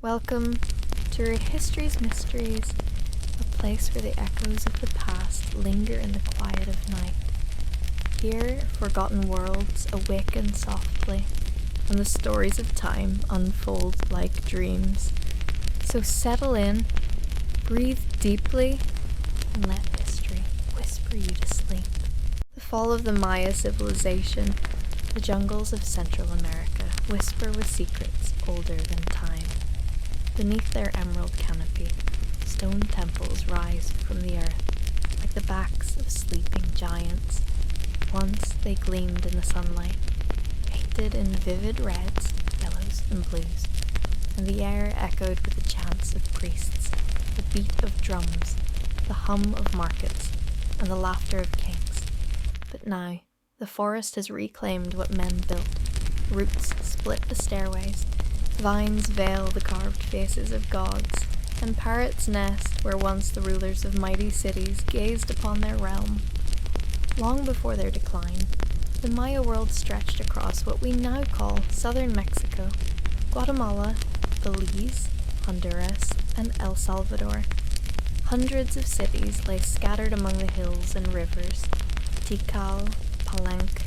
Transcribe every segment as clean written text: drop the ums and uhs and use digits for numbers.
Welcome to History's Mysteries, a place where the echoes of the past linger in the quiet of night. Here, forgotten worlds awaken softly, and the stories of time unfold like dreams. So settle in, breathe deeply, and let history whisper you to sleep. The fall of the Maya civilization, the jungles of Central America whisper with secrets older than time. Beneath their emerald canopy, stone temples rise from the earth, like the backs of sleeping giants. Once they gleamed in the sunlight, painted in vivid reds, yellows, and blues, and the air echoed with the chants of priests, the beat of drums, the hum of markets, and the laughter of kings. But now, the forest has reclaimed what men built. Roots split the stairways, vines veil the carved faces of gods, and parrots nest where once the rulers of mighty cities gazed upon their realm. Long before their decline, the Maya world stretched across what we now call southern Mexico, Guatemala, Belize, Honduras, and El Salvador. Hundreds of cities lay scattered among the hills and rivers: Tikal, Palenque,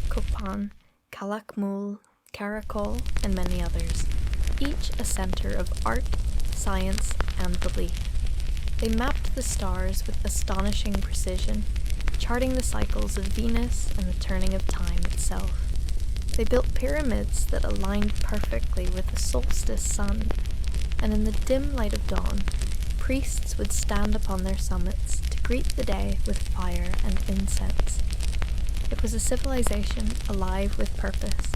Copan, Calakmul, Caracol, and many others, each a center of art, science, and belief. They mapped the stars with astonishing precision, charting the cycles of Venus and the turning of time itself. They built pyramids that aligned perfectly with the solstice sun, and in the dim light of dawn, priests would stand upon their summits to greet the day with fire and incense. It was a civilization alive with purpose,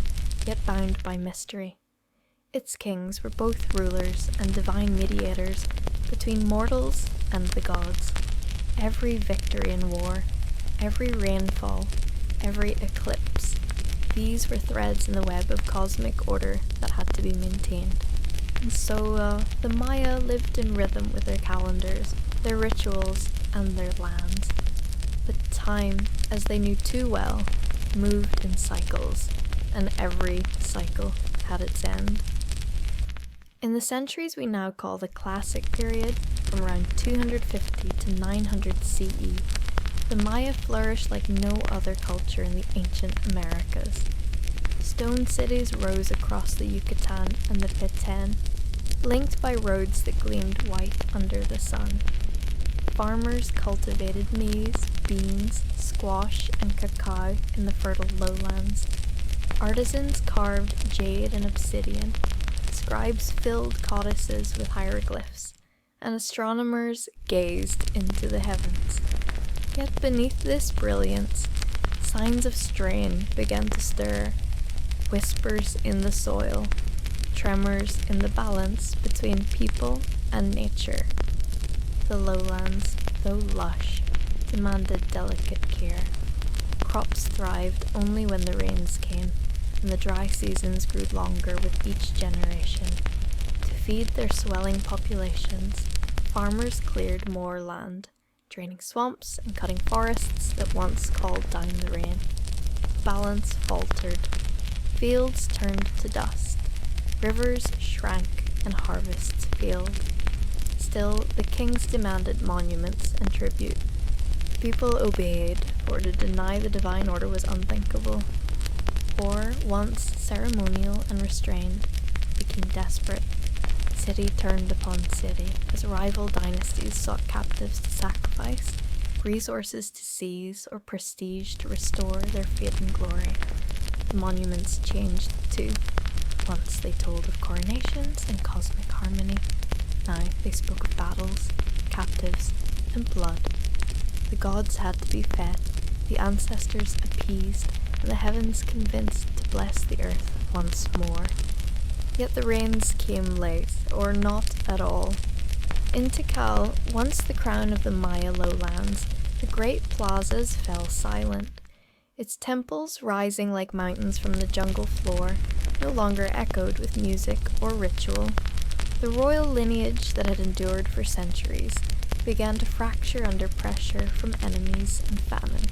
yet bound by mystery. Its kings were both rulers and divine mediators between mortals and the gods. Every victory in war, every rainfall, every eclipse, these were threads in the web of cosmic order that had to be maintained. And so the Maya lived in rhythm with their calendars, their rituals, and their lands. But time, as they knew too well, moved in cycles, and every cycle had its end. In the centuries we now call the Classic period, from around 250 to 900 CE, the Maya flourished like no other culture in the ancient Americas. Stone cities rose across the Yucatan and the Petén, linked by roads that gleamed white under the sun. Farmers cultivated maize, beans, squash, and cacao in the fertile lowlands. Artisans carved jade and obsidian, scribes filled codices with hieroglyphs, and astronomers gazed into the heavens. Yet beneath this brilliance, signs of strain began to stir, whispers in the soil, tremors in the balance between people and nature. The lowlands, though lush, demanded delicate care. Crops thrived only when the rains came, and the dry seasons grew longer with each generation. To feed their swelling populations, farmers cleared more land, draining swamps and cutting forests that once called down the rain. Balance faltered. Fields turned to dust. Rivers shrank and harvests failed. Still, the kings demanded monuments and tribute. People obeyed, for to deny the divine order was unthinkable. War, once ceremonial and restrained, became desperate. City turned upon city as rival dynasties sought captives to sacrifice, resources to seize, or prestige to restore their fading glory. The monuments changed too. Once they told of coronations and cosmic harmony. Now they spoke of battles, captives, and blood. The gods had to be fed, the ancestors appeased, and the heavens convinced to bless the earth once more. Yet the rains came late, or not at all. In Tikal, once the crown of the Maya lowlands, the great plazas fell silent. Its temples, rising like mountains from the jungle floor, no longer echoed with music or ritual. The royal lineage that had endured for centuries began to fracture under pressure from enemies and famine.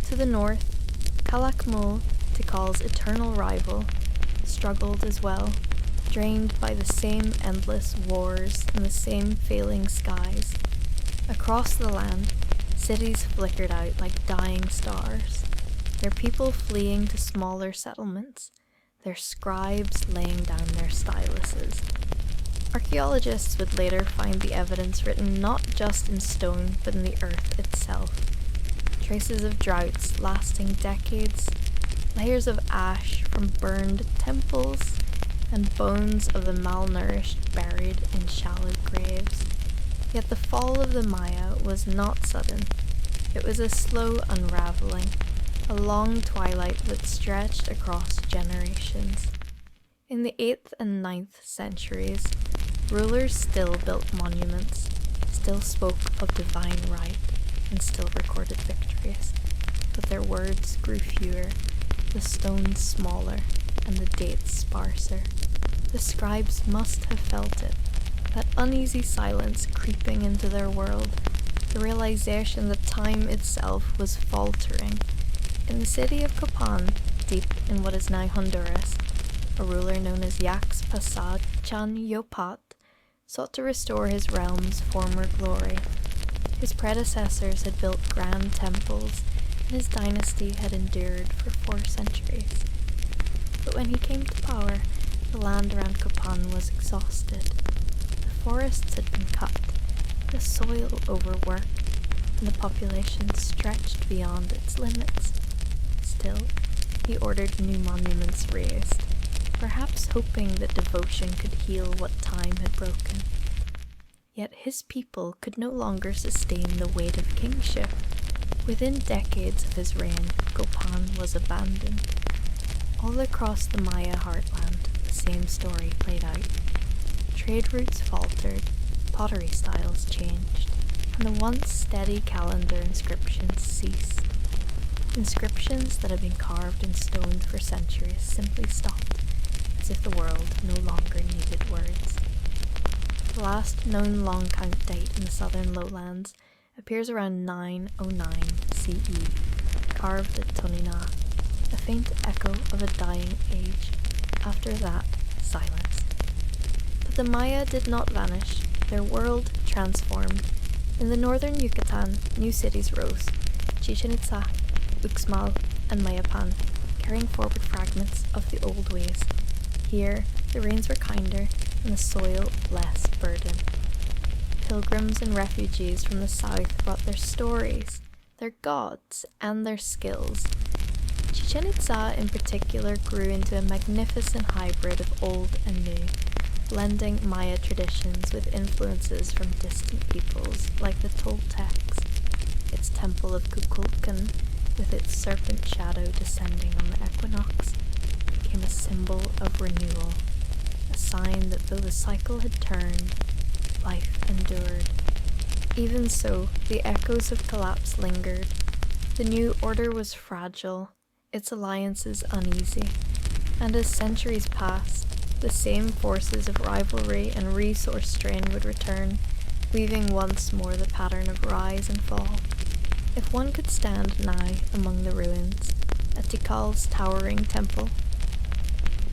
To the north, Calakmul, Tikal's eternal rival, struggled as well. drained by the same endless wars and the same failing skies. Across the land, cities flickered out like dying stars, their people fleeing to smaller settlements, their scribes laying down their styluses. Archaeologists would later find the evidence written not just in stone but in the earth itself. Traces of droughts lasting decades, layers of ash from burned temples, and bones of the malnourished buried in shallow graves. Yet the fall of the Maya was not sudden. It was a slow unraveling, a long twilight that stretched across generations. In the 8th and 9th centuries, rulers still built monuments, still spoke of divine right, and still recorded victories. But their words grew fewer, the stones smaller, and the dates sparser. The scribes must have felt it, that uneasy silence creeping into their world, the realization that time itself was faltering. In the city of Copan, deep in what is now Honduras, a ruler known as Yax Pasad Chan Yopat sought to restore his realm's former glory. His predecessors had built grand temples, and his dynasty had endured for 4 centuries. But when he came to power, the land around Copan was exhausted. The forests had been cut, the soil overworked, and the population stretched beyond its limits. Still, he ordered new monuments raised, perhaps hoping that devotion could heal what time had broken. Yet his people could no longer sustain the weight of kingship. Within decades of his reign, Copan was abandoned. All across the Maya heartland, the same story played out. Trade routes faltered, pottery styles changed, and the once steady calendar inscriptions ceased. Inscriptions that had been carved in stone for centuries simply stopped, as if the world no longer needed words. The last known long count date in the southern lowlands appears around 909 CE, carved at Tonina, a faint echo of a dying age. After that, silence. But the Maya did not vanish, their world transformed. In the northern Yucatan, new cities rose, Chichen Itza, Uxmal, and Mayapan, carrying forward fragments of the old ways. Here, the rains were kinder and the soil less burdened. Pilgrims and refugees from the south brought their stories, their gods, and their skills. Chichen Itza in particular grew into a magnificent hybrid of old and new, blending Maya traditions with influences from distant peoples like the Toltecs. Its temple of Kukulkan, with its serpent shadow descending on the equinox, became a symbol of renewal, a sign that though the cycle had turned, life endured. Even so, the echoes of collapse lingered. The new order was fragile, its alliances uneasy, and as centuries passed, the same forces of rivalry and resource strain would return, weaving once more the pattern of rise and fall. If one could stand now among the ruins, at Tikal's towering temple,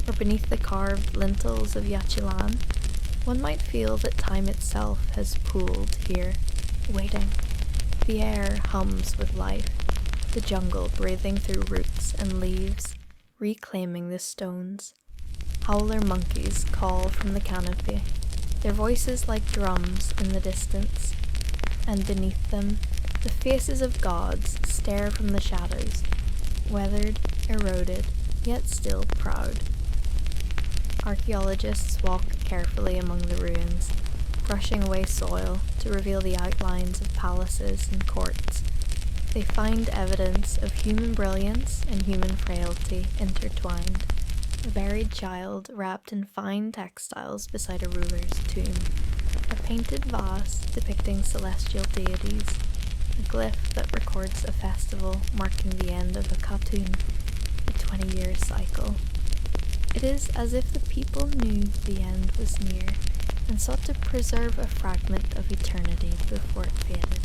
or beneath the carved lintels of Yachilan, one might feel that time itself has pooled here, waiting. The air hums with life, the jungle breathing through roots and leaves, reclaiming the stones. Howler monkeys call from the canopy, their voices like drums in the distance, and beneath them, the faces of gods stare from the shadows, weathered, eroded, yet still proud. Archaeologists walk carefully among the ruins, brushing away soil to reveal the outlines of palaces and courts. They find evidence of human brilliance and human frailty intertwined. A buried child wrapped in fine textiles beside a ruler's tomb. A painted vase depicting celestial deities. A glyph that records a festival marking the end of a Katun, a 20-year cycle. It is as if the people knew the end was near and sought to preserve a fragment of eternity before it faded.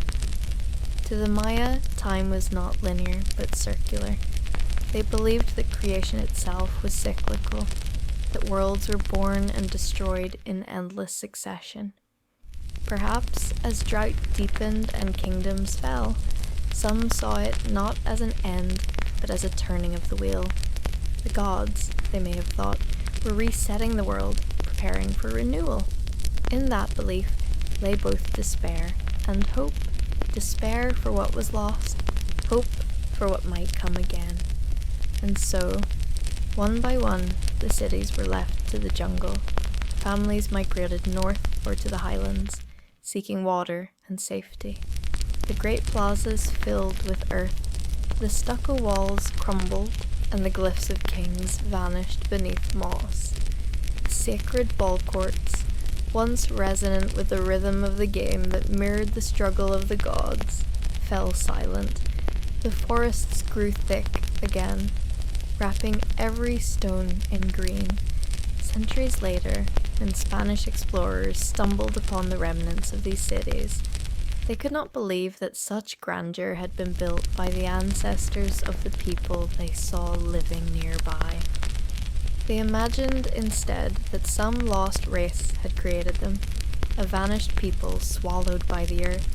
To the Maya, time was not linear but circular. They believed that creation itself was cyclical. that worlds were born and destroyed in endless succession. Perhaps as drought deepened and kingdoms fell, some saw it not as an end, but as a turning of the wheel. The gods, they may have thought, were resetting the world, preparing for renewal. In that belief lay both despair and hope. Despair for what was lost, hope for what might come again. And so, one by one, the cities were left to the jungle. Families migrated north or to the highlands, seeking water and safety. The great plazas filled with earth, the stucco walls crumbled, and the glyphs of kings vanished beneath moss. The sacred ball courts, once resonant with the rhythm of the game that mirrored the struggle of the gods, fell silent. The forests grew thick again, wrapping every stone in green. Centuries later, when Spanish explorers stumbled upon the remnants of these cities, they could not believe that such grandeur had been built by the ancestors of the people they saw living nearby. They imagined instead that some lost race had created them, a vanished people swallowed by the earth.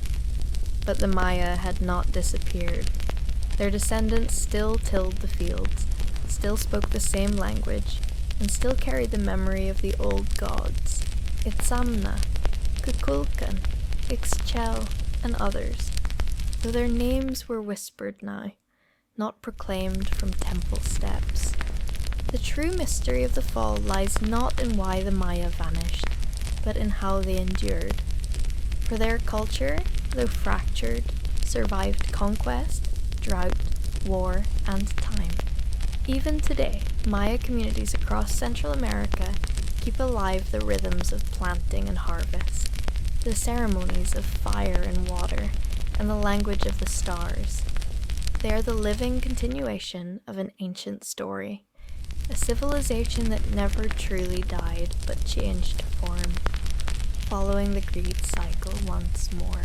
But the Maya had not disappeared. Their descendants still tilled the fields, still spoke the same language, and still carried the memory of the old gods, Itzamna, Kukulkan, Ixchel, and others, though their names were whispered now, not proclaimed from temple steps. The true mystery of the fall lies not in why the Maya vanished, but in how they endured. For their culture, though fractured, survived conquest, drought, war, and time. Even today, Maya communities across Central America keep alive the rhythms of planting and harvest, the ceremonies of fire and water, and the language of the stars. They are the living continuation of an ancient story, a civilization that never truly died but changed form, following the greed cycle once more.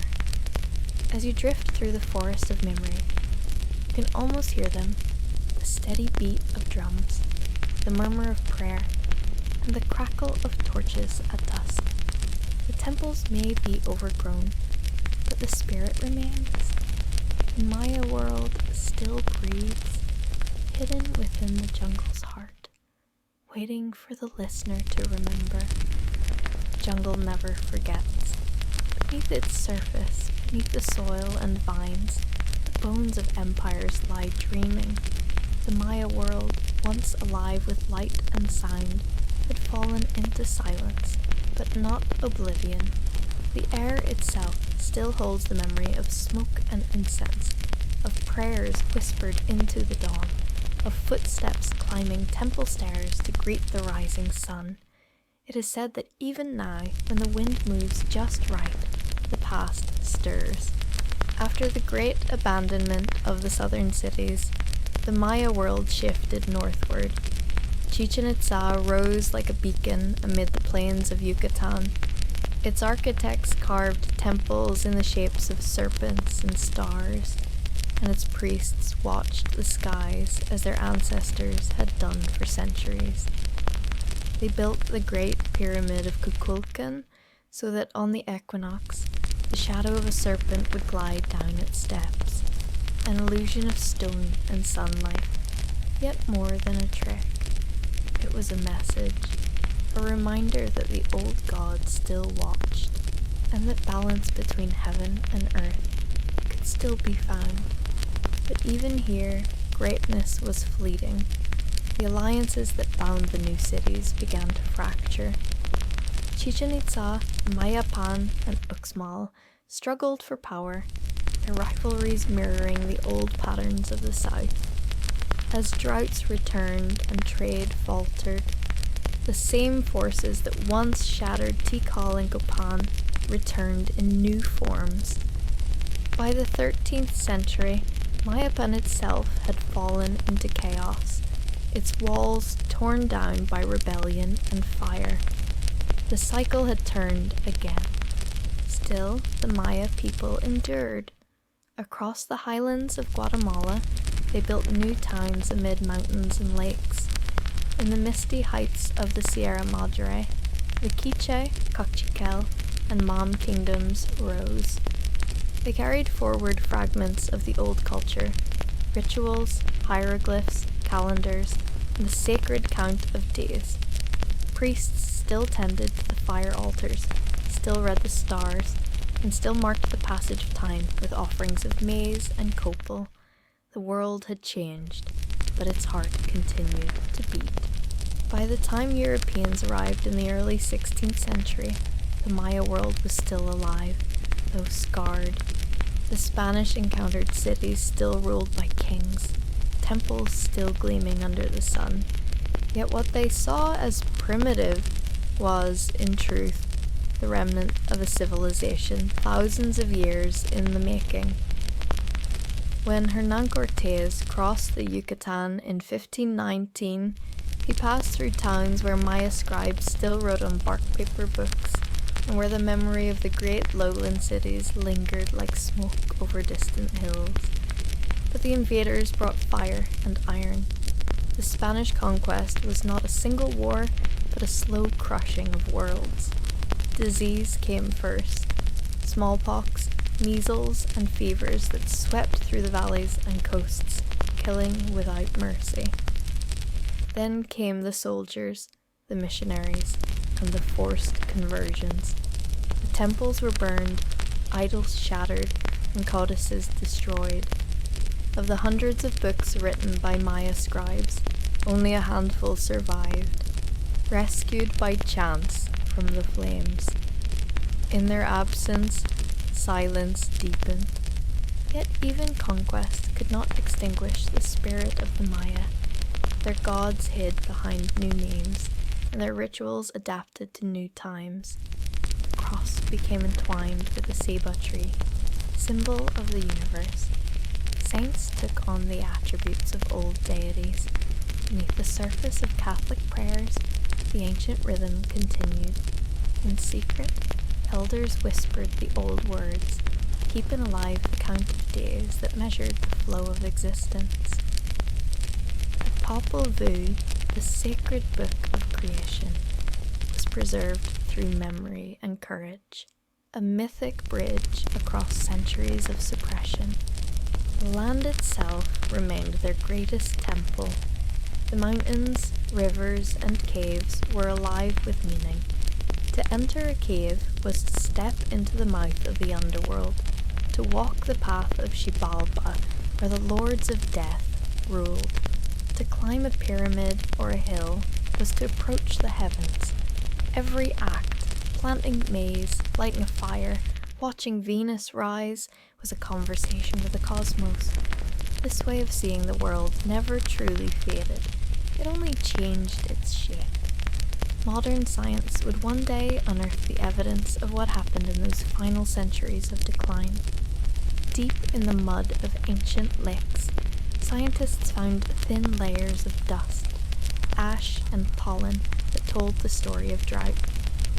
As you drift through the forest of memory, you can almost hear them, the steady beat of drums, the murmur of prayer, and the crackle of torches at dusk. The temples may be overgrown, but the spirit remains. The Maya world still breathes, hidden within the jungle's heart, waiting for the listener to remember. The jungle never forgets. Beneath its surface, beneath the soil and vines, the bones of empires lie dreaming. The Maya world, once alive with light and sound, had fallen into silence, but not oblivion. The air itself still holds the memory of smoke and incense, of prayers whispered into the dawn, of footsteps climbing temple stairs to greet the rising sun. It is said that even now, when the wind moves just right, the past stirs. After the great abandonment of the southern cities, the Maya world shifted northward. Chichen Itza rose like a beacon amid the plains of Yucatan. Its architects carved temples in the shapes of serpents and stars, and its priests watched the skies as their ancestors had done for centuries. They built the great pyramid of Kukulkan so that on the equinox, the shadow of a serpent would glide down its steps, an illusion of stone and sunlight, yet more than a trick. It was a message, a reminder that the old gods still watched, and that balance between heaven and earth could still be found. But even here, greatness was fleeting. The alliances that bound the new cities began to fracture. Chichen Itza, Mayapan, and Uxmal struggled for power, their rivalries mirroring the old patterns of the south. As droughts returned and trade faltered, the same forces that once shattered Tikal and Copan returned in new forms. By the 13th century, Mayapan itself had fallen into chaos, its walls torn down by rebellion and fire. The cycle had turned again. Still, the Maya people endured. Across the highlands of Guatemala, they built new towns amid mountains and lakes. In the misty heights of the Sierra Madre, the Quiche, Cochiquel, and Mam kingdoms rose. They carried forward fragments of the old culture, rituals, hieroglyphs, calendars, and the sacred count of days. Priests still tended to the fire altars, still read the stars, and still marked the passage of time with offerings of maize and copal. The world had changed, but its heart continued to beat. By the time Europeans arrived in the early 16th century, the Maya world was still alive, though scarred. The Spanish encountered cities still ruled by kings, temples still gleaming under the sun. Yet what they saw as primitive was, in truth, the remnant of a civilization thousands of years in the making. When Hernán Cortés crossed the Yucatan in 1519, he passed through towns where Maya scribes still wrote on bark paper books, and where the memory of the great lowland cities lingered like smoke over distant hills. But the invaders brought fire and iron. The Spanish conquest was not a single war, but a slow crushing of worlds. Disease came first. Smallpox, measles, and fevers that swept through the valleys and coasts, killing without mercy. Then came the soldiers, the missionaries, and the forced conversions. The temples were burned, idols shattered, and codices destroyed. Of the hundreds of books written by Maya scribes, only a handful survived, rescued by chance from the flames. In their absence, silence deepened. Yet even conquest could not extinguish the spirit of the Maya. Their gods hid behind new names, and their rituals adapted to new times. The cross became entwined with the ceiba tree, symbol of the universe. Saints took on the attributes of old deities. Beneath the surface of Catholic prayers, the ancient rhythm continued. In secret, elders whispered the old words, keeping alive the count of days that measured the flow of existence. The Popol Vuh, the sacred book of creation, was preserved through memory and courage, a mythic bridge across centuries of suppression. The land itself remained their greatest temple. The mountains, rivers, and caves were alive with meaning. To enter a cave was to step into the mouth of the underworld, to walk the path of Xibalba, where the lords of death ruled. To climb a pyramid or a hill was to approach the heavens. Every act, planting maize, lighting a fire, watching Venus rise, was a conversation with the cosmos. This way of seeing the world never truly faded. It only changed its shape. Modern science would one day unearth the evidence of what happened in those final centuries of decline. Deep in the mud of ancient lakes, scientists found thin layers of dust, ash, and pollen that told the story of drought.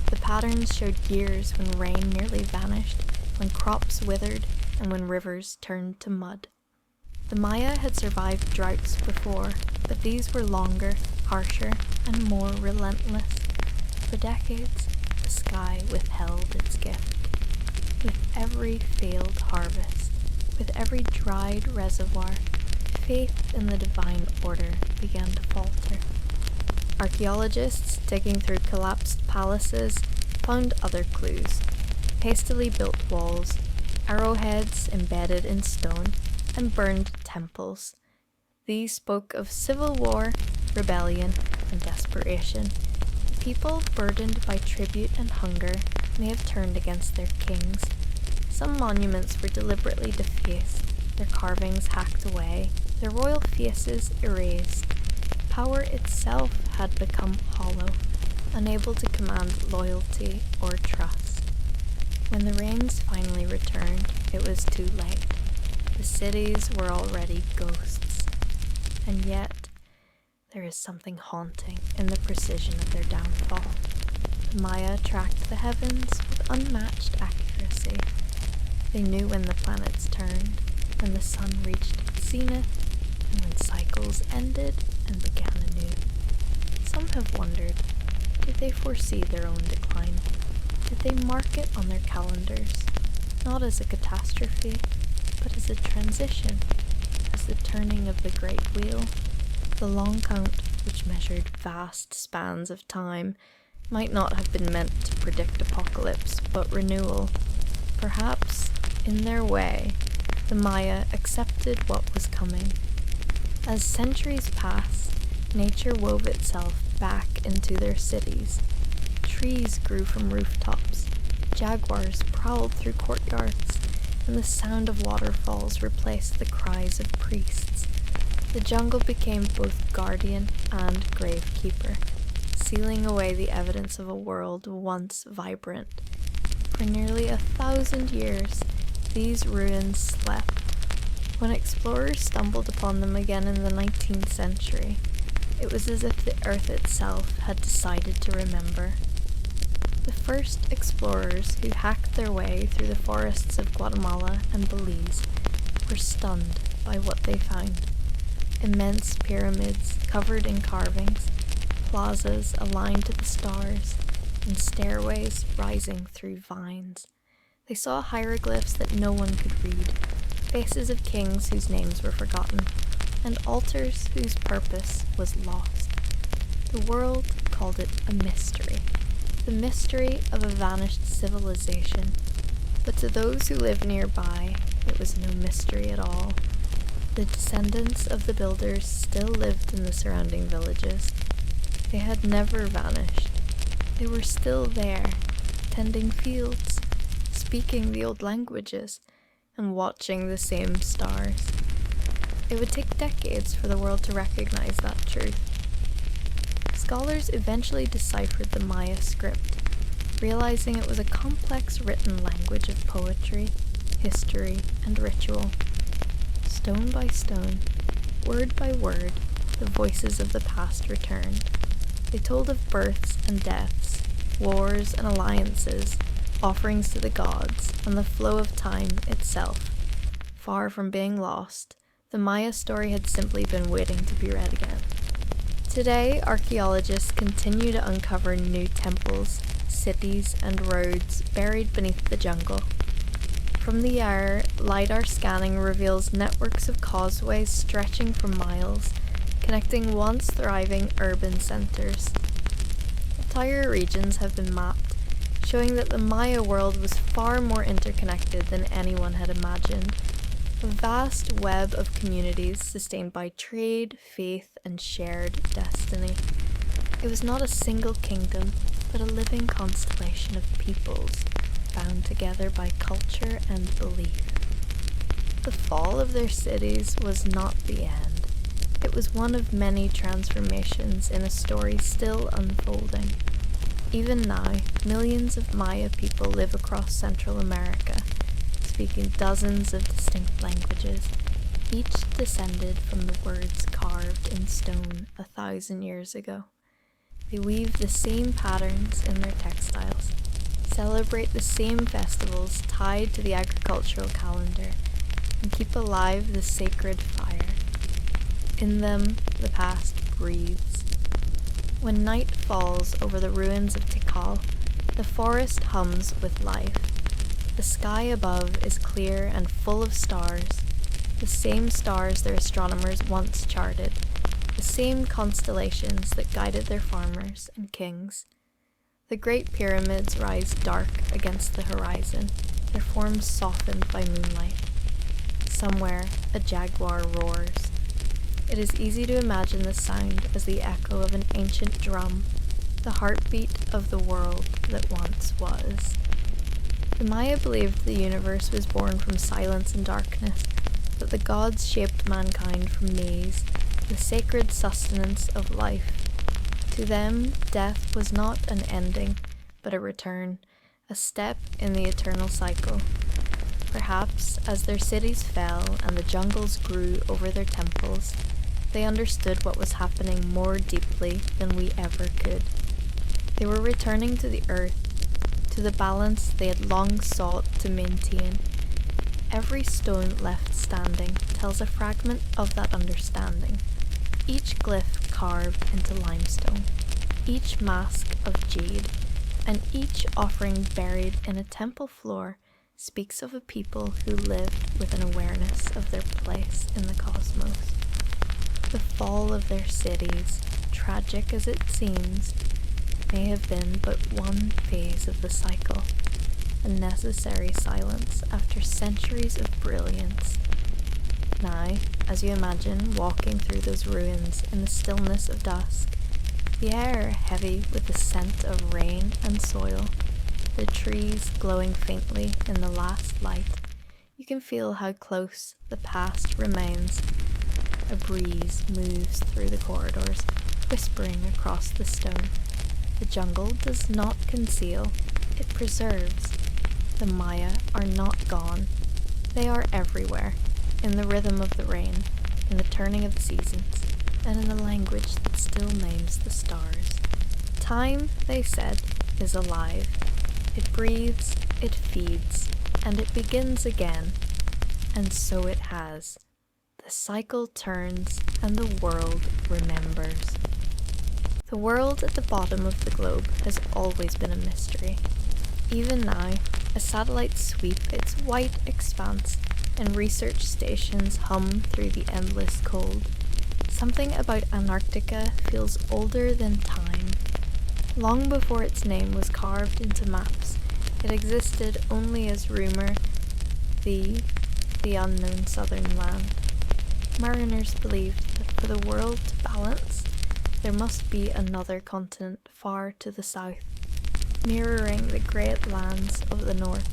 The patterns showed years when rain nearly vanished, when crops withered, and when rivers turned to mud. The Maya had survived droughts before, but these were longer, harsher, and more relentless. For decades, the sky withheld its gift. With every failed harvest, with every dried reservoir, faith in the divine order began to falter. Archaeologists digging through collapsed palaces found other clues: hastily built walls, arrowheads embedded in stone, and burned temples. These spoke of civil war, rebellion, and desperation. The people, burdened by tribute and hunger, may have turned against their kings. Some monuments were deliberately defaced, their carvings hacked away, their royal faces erased. Power itself had become hollow, unable to command loyalty or trust. When the rains finally returned, it was too late. The cities were already ghosts. And yet, there is something haunting in the precision of their downfall. The Maya tracked the heavens with unmatched accuracy. They knew when the planets turned, when the sun reached its zenith, and when cycles ended and began anew. Some have wondered, did they foresee their own decline? Did they mark it on their calendars, not as a catastrophe, but as a transition, as the turning of the great wheel? The long count, which measured vast spans of time, might not have been meant to predict apocalypse, but renewal. Perhaps, in their way, the Maya accepted what was coming. As centuries passed, nature wove itself back into their cities. Trees grew from rooftops, jaguars prowled through courtyards, and the sound of waterfalls replaced the cries of priests. The jungle became both guardian and gravekeeper, sealing away the evidence of a world once vibrant. For nearly 1,000 years, these ruins slept. When explorers stumbled upon them again in the 19th century, it was as if the earth itself had decided to remember. The first explorers who hacked their way through the forests of Guatemala and Belize were stunned by what they found. Immense pyramids covered in carvings, plazas aligned to the stars, and stairways rising through vines. They saw hieroglyphs that no one could read, faces of kings whose names were forgotten, and altars whose purpose was lost. The world called it a mystery, the mystery of a vanished civilization. But to those who lived nearby, it was no mystery at all. The descendants of the builders still lived in the surrounding villages. They had never vanished. They were still there, tending fields, speaking the old languages, and watching the same stars. It would take decades for the world to recognize that truth. Scholars eventually deciphered the Maya script, realizing it was a complex written language of poetry, history, and ritual. Stone by stone, word by word, the voices of the past returned. They told of births and deaths, wars and alliances, offerings to the gods, and the flow of time itself. Far from being lost, the Maya story had simply been waiting to be read again. Today, archaeologists continue to uncover new temples, cities, and roads buried beneath the jungle. From the air, LiDAR scanning reveals networks of causeways stretching for miles, connecting once thriving urban centers. Entire regions have been mapped, showing that the Maya world was far more interconnected than anyone had imagined. A vast web of communities sustained by trade, faith, and shared destiny. It was not a single kingdom, but a living constellation of peoples, bound together by culture and belief. The fall of their cities was not the end. It was one of many transformations in a story still unfolding. Even now, millions of Maya people live across Central America, speaking dozens of distinct languages, each descended from the words carved in stone 1,000 years ago. They weave the same patterns in their textiles, celebrate the same festivals tied to the agricultural calendar, and keep alive the sacred fire. In them, the past breathes. When night falls over the ruins of Tikal, the forest hums with life. The sky above is clear and full of stars, the same stars their astronomers once charted, the same constellations that guided their farmers and kings. The great pyramids rise dark against the horizon, their forms softened by moonlight. Somewhere, a jaguar roars. It is easy to imagine the sound as the echo of an ancient drum, the heartbeat of the world that once was. The Maya believed the universe was born from silence and darkness, that the gods shaped mankind from these, the sacred sustenance of life. To them, death was not an ending, but a return, a step in the eternal cycle. Perhaps, as their cities fell and the jungles grew over their temples, they understood what was happening more deeply than we ever could. They were returning to the earth, to the balance they had long sought to maintain. Every stone left standing tells a fragment of that understanding, each glyph carved into limestone, each mask of jade, and each offering buried in a temple floor speaks of a people who lived with an awareness of their place in the cosmos. The fall of their cities, tragic as it seems, may have been but one phase of the cycle, a necessary silence after centuries of brilliance. Now, as you imagine walking through those ruins in the stillness of dusk, the air heavy with the scent of rain and soil, the trees glowing faintly in the last light, you can feel how close the past remains. A breeze moves through the corridors, whispering across the stone. The jungle does not conceal, it preserves. The Maya are not gone. They are everywhere, in the rhythm of the rain, in the turning of the seasons, and in the language that still names the stars. Time, they said, is alive. It breathes, it feeds, and it begins again. And so it has. The cycle turns, and the world remembers. The world at the bottom of the globe has always been a mystery. Even now, as satellites sweep its white expanse and research stations hum through the endless cold, something about Antarctica feels older than time. Long before its name was carved into maps, it existed only as rumour, the unknown southern land. Mariners believed that for the world to balance, there must be another continent far to the south, mirroring the great lands of the north.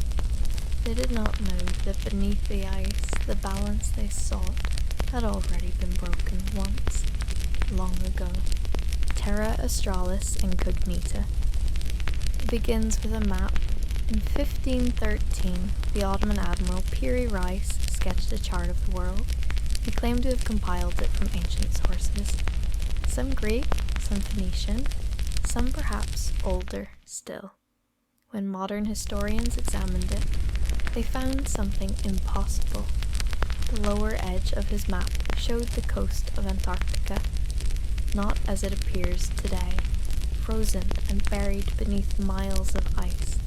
They did not know that beneath the ice, the balance they sought had already been broken once, long ago. Terra Australis Incognita. It begins with a map. In 1513, the Ottoman Admiral Piri Reis sketched a chart of the world. He claimed to have compiled it from ancient sources. Some Greek, some Phoenician, some perhaps older still. When modern historians examined it, they found something impossible. The lower edge of his map showed the coast of Antarctica, not as it appears today, frozen and buried beneath miles of ice,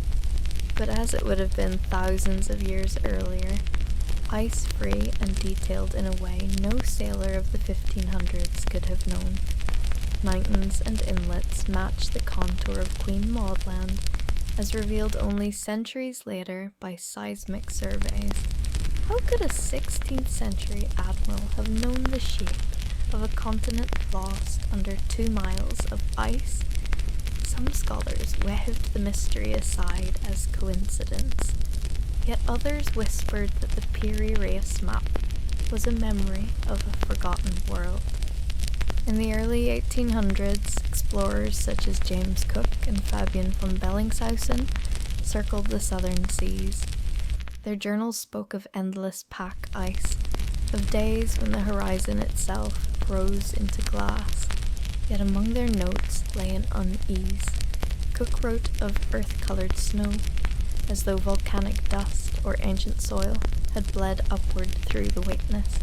but as it would have been thousands of years earlier, ice-free and detailed in a way no sailor of the 1500s could have known. Mountains and inlets match the contour of Queen Maud Land, as revealed only centuries later by seismic surveys. How could a 16th century admiral have known the shape of a continent lost under 2 miles of ice? Some scholars waved the mystery aside as coincidence, yet others whispered that the Piri Reis map was a memory of a forgotten world. In the early 1800s, explorers such as James Cook and Fabian von Bellingshausen circled the southern seas. Their journals spoke of endless pack ice, of days when the horizon itself froze into glass, yet among their notes lay an unease. Cook wrote of earth-coloured snow, as though volcanic dust or ancient soil had bled upward through the weakness.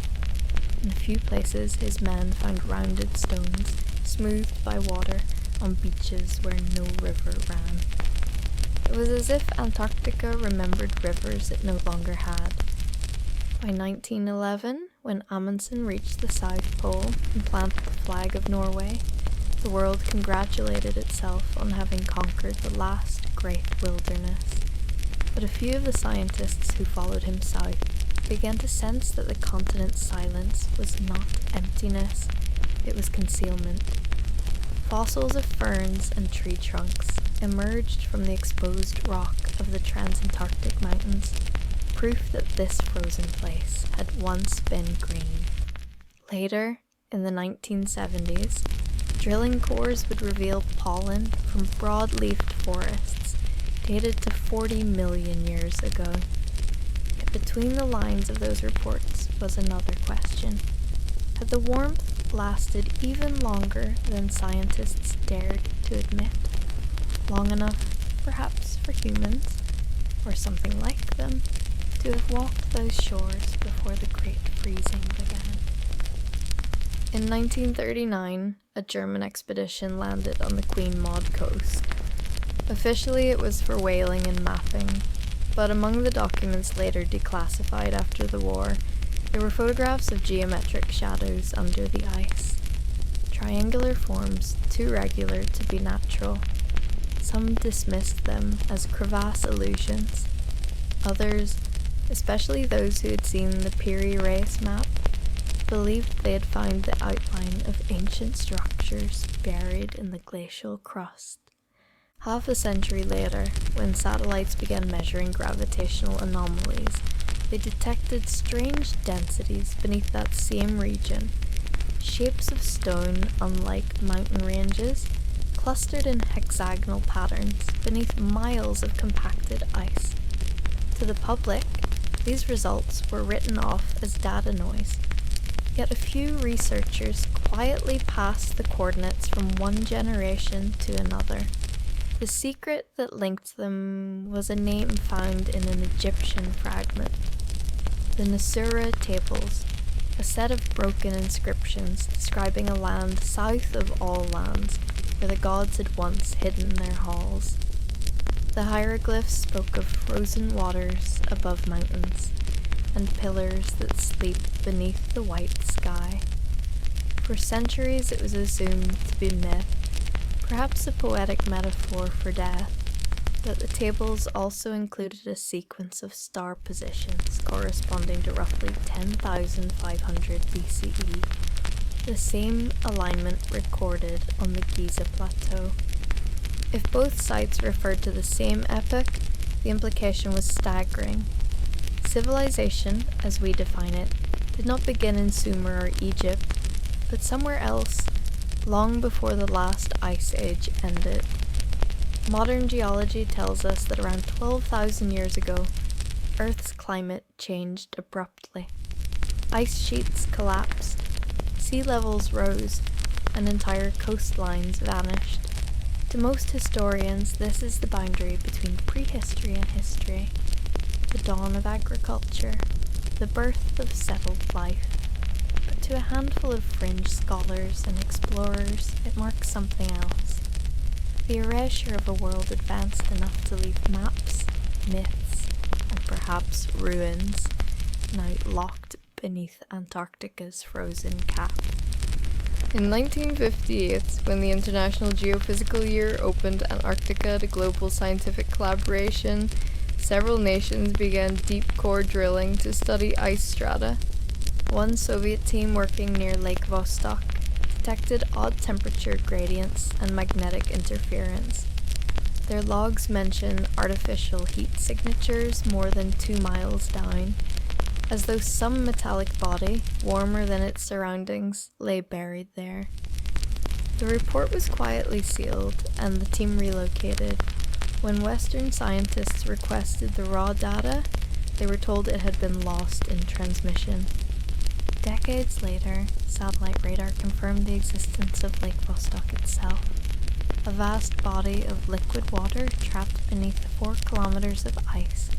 In a few places his men found rounded stones, smoothed by water, on beaches where no river ran. It was as if Antarctica remembered rivers it no longer had. By 1911, when Amundsen reached the South Pole and planted the flag of Norway, the world congratulated itself on having conquered the last great wilderness. But a few of the scientists who followed him south began to sense that the continent's silence was not emptiness, it was concealment. Fossils of ferns and tree trunks emerged from the exposed rock of the transantarctic mountains, proof that this frozen place had once been green. Later, in the 1970s, drilling cores would reveal pollen from broad-leafed forests dated to 40 million years ago. Yet between the lines of those reports was another question. Had the warmth lasted even longer than scientists dared to admit? Long enough, perhaps, for humans, or something like them, to have walked those shores before the great freezing began. In 1939, a German expedition landed on the Queen Maud coast. Officially, it was for whaling and mapping, but among the documents later declassified after the war, there were photographs of geometric shadows under the ice. Triangular forms too regular to be natural. Some dismissed them as crevasse illusions. Others, especially those who had seen the Piri Reis map, believed they had found the outline of ancient structures buried in the glacial crust. Half a century later, when satellites began measuring gravitational anomalies, they detected strange densities beneath that same region, shapes of stone unlike mountain ranges, clustered in hexagonal patterns beneath miles of compacted ice. To the public, these results were written off as data noise. Yet a few researchers quietly passed the coordinates from one generation to another. The secret that linked them was a name found in an Egyptian fragment. The Nasura Tables, a set of broken inscriptions describing a land south of all lands where the gods had once hidden their halls. The hieroglyphs spoke of frozen waters above mountains and pillars that sleep beneath the white sky. For centuries it was assumed to be myth, perhaps a poetic metaphor for death, but the tables also included a sequence of star positions corresponding to roughly 10,500 BCE, the same alignment recorded on the Giza Plateau. If both sites referred to the same epoch, the implication was staggering. Civilization, as we define it, did not begin in Sumer or Egypt, but somewhere else, long before the last ice age ended. Modern geology tells us that around 12,000 years ago, Earth's climate changed abruptly. Ice sheets collapsed, sea levels rose, and entire coastlines vanished. To most historians, this is the boundary between prehistory and history, the dawn of agriculture, the birth of settled life. But to a handful of fringe scholars and explorers, it marks something else. The erasure of a world advanced enough to leave maps, myths, and perhaps ruins, now locked beneath Antarctica's frozen cap. In 1958, when the International Geophysical Year opened Antarctica to global scientific collaboration, several nations began deep core drilling to study ice strata. One Soviet team working near Lake Vostok detected odd temperature gradients and magnetic interference. Their logs mention artificial heat signatures more than 2 miles down, as though some metallic body, warmer than its surroundings, lay buried there. The report was quietly sealed, and the team relocated. When Western scientists requested the raw data, they were told it had been lost in transmission. Decades later, satellite radar confirmed the existence of Lake Vostok itself, a vast body of liquid water trapped beneath 4 kilometers of ice,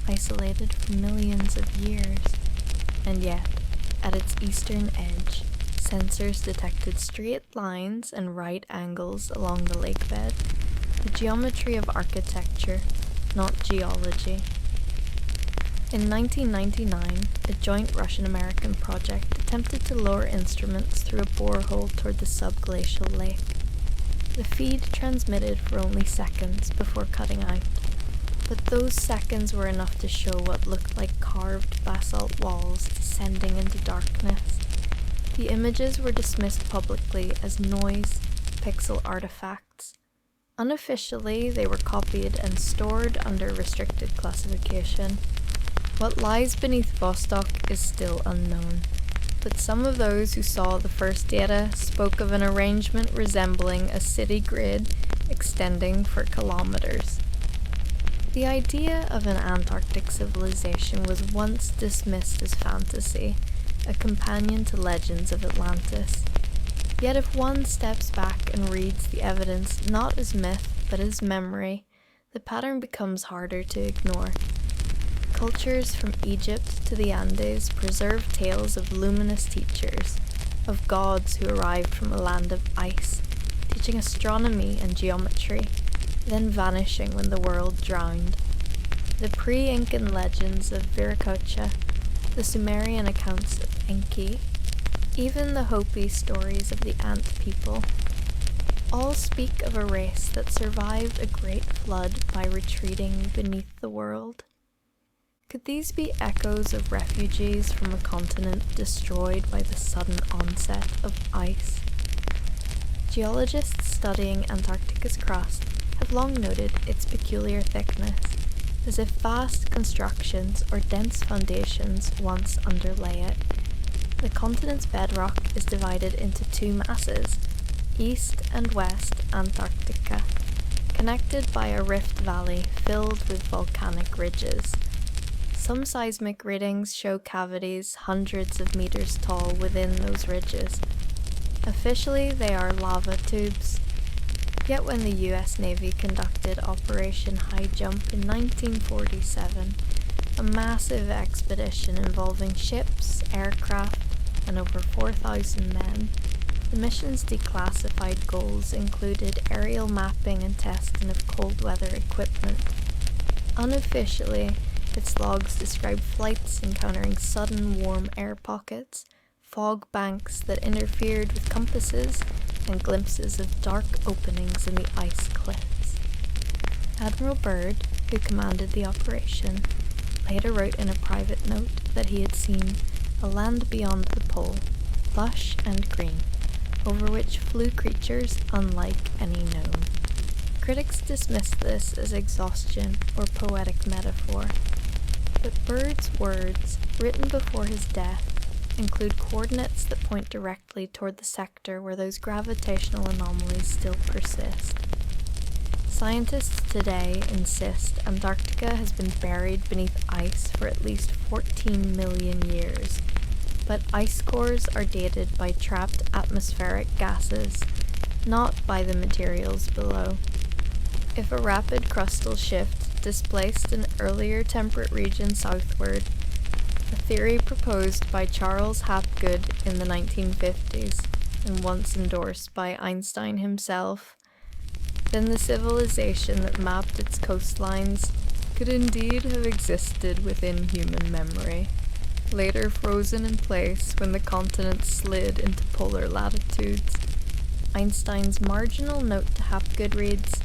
isolated for millions of years. And yet, at its eastern edge, sensors detected straight lines and right angles along the lake bed, the geometry of architecture, not geology. In 1999, a joint Russian-American project attempted to lower instruments through a borehole toward the subglacial lake. The feed transmitted for only seconds before cutting out, but those seconds were enough to show what looked like carved basalt walls descending into darkness. The images were dismissed publicly as noise, pixel artifacts. Unofficially, they were copied and stored under restricted classification. What lies beneath Vostok is still unknown, but some of those who saw the first data spoke of an arrangement resembling a city grid extending for kilometers. The idea of an Antarctic civilization was once dismissed as fantasy, a companion to legends of Atlantis. Yet if one steps back and reads the evidence not as myth but as memory, the pattern becomes harder to ignore. Cultures from Egypt to the Andes preserve tales of luminous teachers, of gods who arrived from a land of ice, teaching astronomy and geometry, then vanishing when the world drowned. The pre-Incan legends of Viracocha, the Sumerian accounts of Enki, even the Hopi stories of the ant people, all speak of a race that survived a great flood by retreating beneath the world. Could these be echoes of refugees from a continent destroyed by the sudden onset of ice? Geologists studying Antarctica's crust have long noted its peculiar thickness, as if vast constructions or dense foundations once underlay it. The continent's bedrock is divided into two masses, East and West Antarctica, connected by a rift valley filled with volcanic ridges. Some seismic readings show cavities hundreds of meters tall within those ridges. Officially, they are lava tubes. Yet when the US Navy conducted Operation High Jump in 1947, a massive expedition involving ships, aircraft, and over 4,000 men, the mission's declassified goals included aerial mapping and testing of cold weather equipment. Unofficially, its logs describe flights encountering sudden warm air pockets, fog banks that interfered with compasses, and glimpses of dark openings in the ice cliffs. Admiral Byrd, who commanded the operation, later wrote in a private note that he had seen a land beyond the pole, lush and green, over which flew creatures unlike any known. Critics dismiss this as exhaustion or poetic metaphor, but Byrd's words, written before his death, include coordinates that point directly toward the sector where those gravitational anomalies still persist. Scientists today insist Antarctica has been buried beneath ice for at least 14 million years, but ice cores are dated by trapped atmospheric gases, not by the materials below. If a rapid crustal shift displaced an earlier temperate region southward, a theory proposed by Charles Hapgood in the 1950s and once endorsed by Einstein himself, then the civilization that mapped its coastlines could indeed have existed within human memory, later frozen in place when the continent slid into polar latitudes. Einstein's marginal note to Hapgood reads,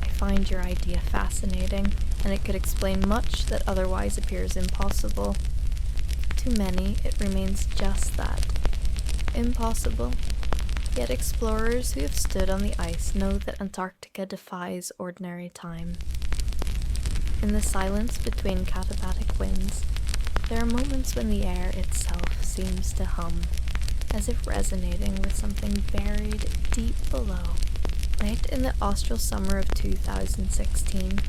"I find your idea fascinating, and it could explain much that otherwise appears impossible." To many, it remains just that. Impossible. Yet explorers who have stood on the ice know that Antarctica defies ordinary time. In the silence between katabatic winds, there are moments when the air itself seems to hum, as if resonating with something buried deep below. Late in the austral summer of 2016,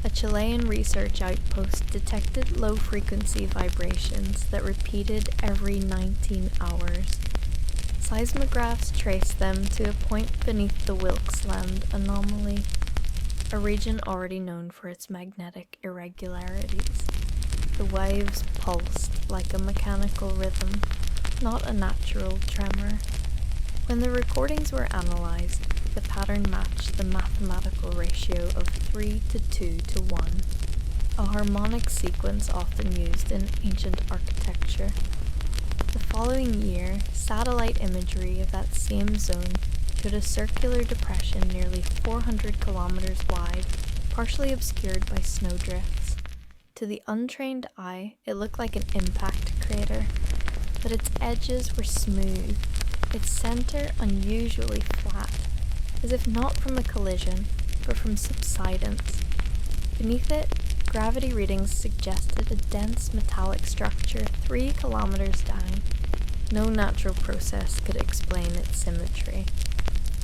a Chilean research outpost detected low-frequency vibrations that repeated every 19 hours. Seismographs traced them to a point beneath the Wilkesland anomaly, a region already known for its magnetic irregularities. The waves pulsed like a mechanical rhythm, not a natural tremor. When the recordings were analysed, the pattern matched the mathematical ratio of 3 to 2 to 1, a harmonic sequence often used in ancient architecture. The following year, satellite imagery of that same zone showed a circular depression nearly 400 kilometers wide, partially obscured by snowdrifts. To the untrained eye, it looked like an impact crater, but its edges were smooth, its center unusually flat, as if not from a collision, but from subsidence. Beneath it, gravity readings suggested a dense metallic structure 3 kilometers down. No natural process could explain its symmetry.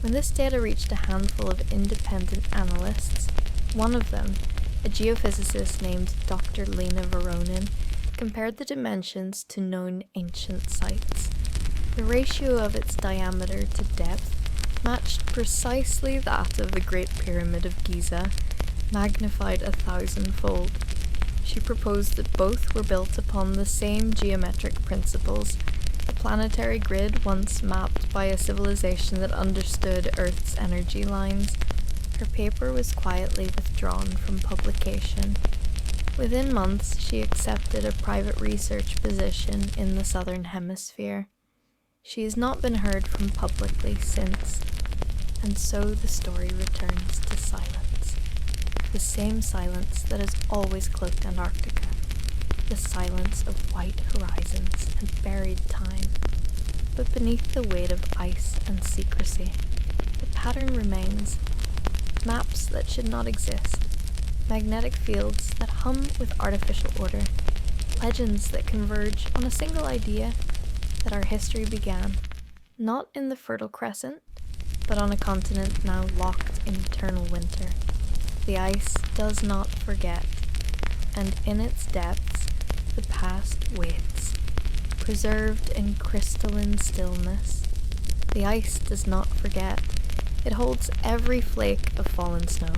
When this data reached a handful of independent analysts, one of them, a geophysicist named Dr. Lena Voronin, compared the dimensions to known ancient sites. The ratio of its diameter to depth matched precisely that of the Great Pyramid of Giza, magnified 1,000-fold. She proposed that both were built upon the same geometric principles, A planetary grid once mapped by a civilization that understood Earth's energy lines, her paper was quietly withdrawn from publication. Within months, she accepted a private research position in the Southern Hemisphere. She has not been heard from publicly since, and so the story returns to silence. The same silence that has always cloaked Antarctica. The silence of white horizons and buried time. But beneath the weight of ice and secrecy, the pattern remains. Maps that should not exist. Magnetic fields that hum with artificial order. Legends that converge on a single idea that our history began, not in the Fertile Crescent, but on a continent now locked in eternal winter. The ice does not forget, and in its depths, the past waits, preserved in crystalline stillness. The ice does not forget. It holds every flake of fallen snow,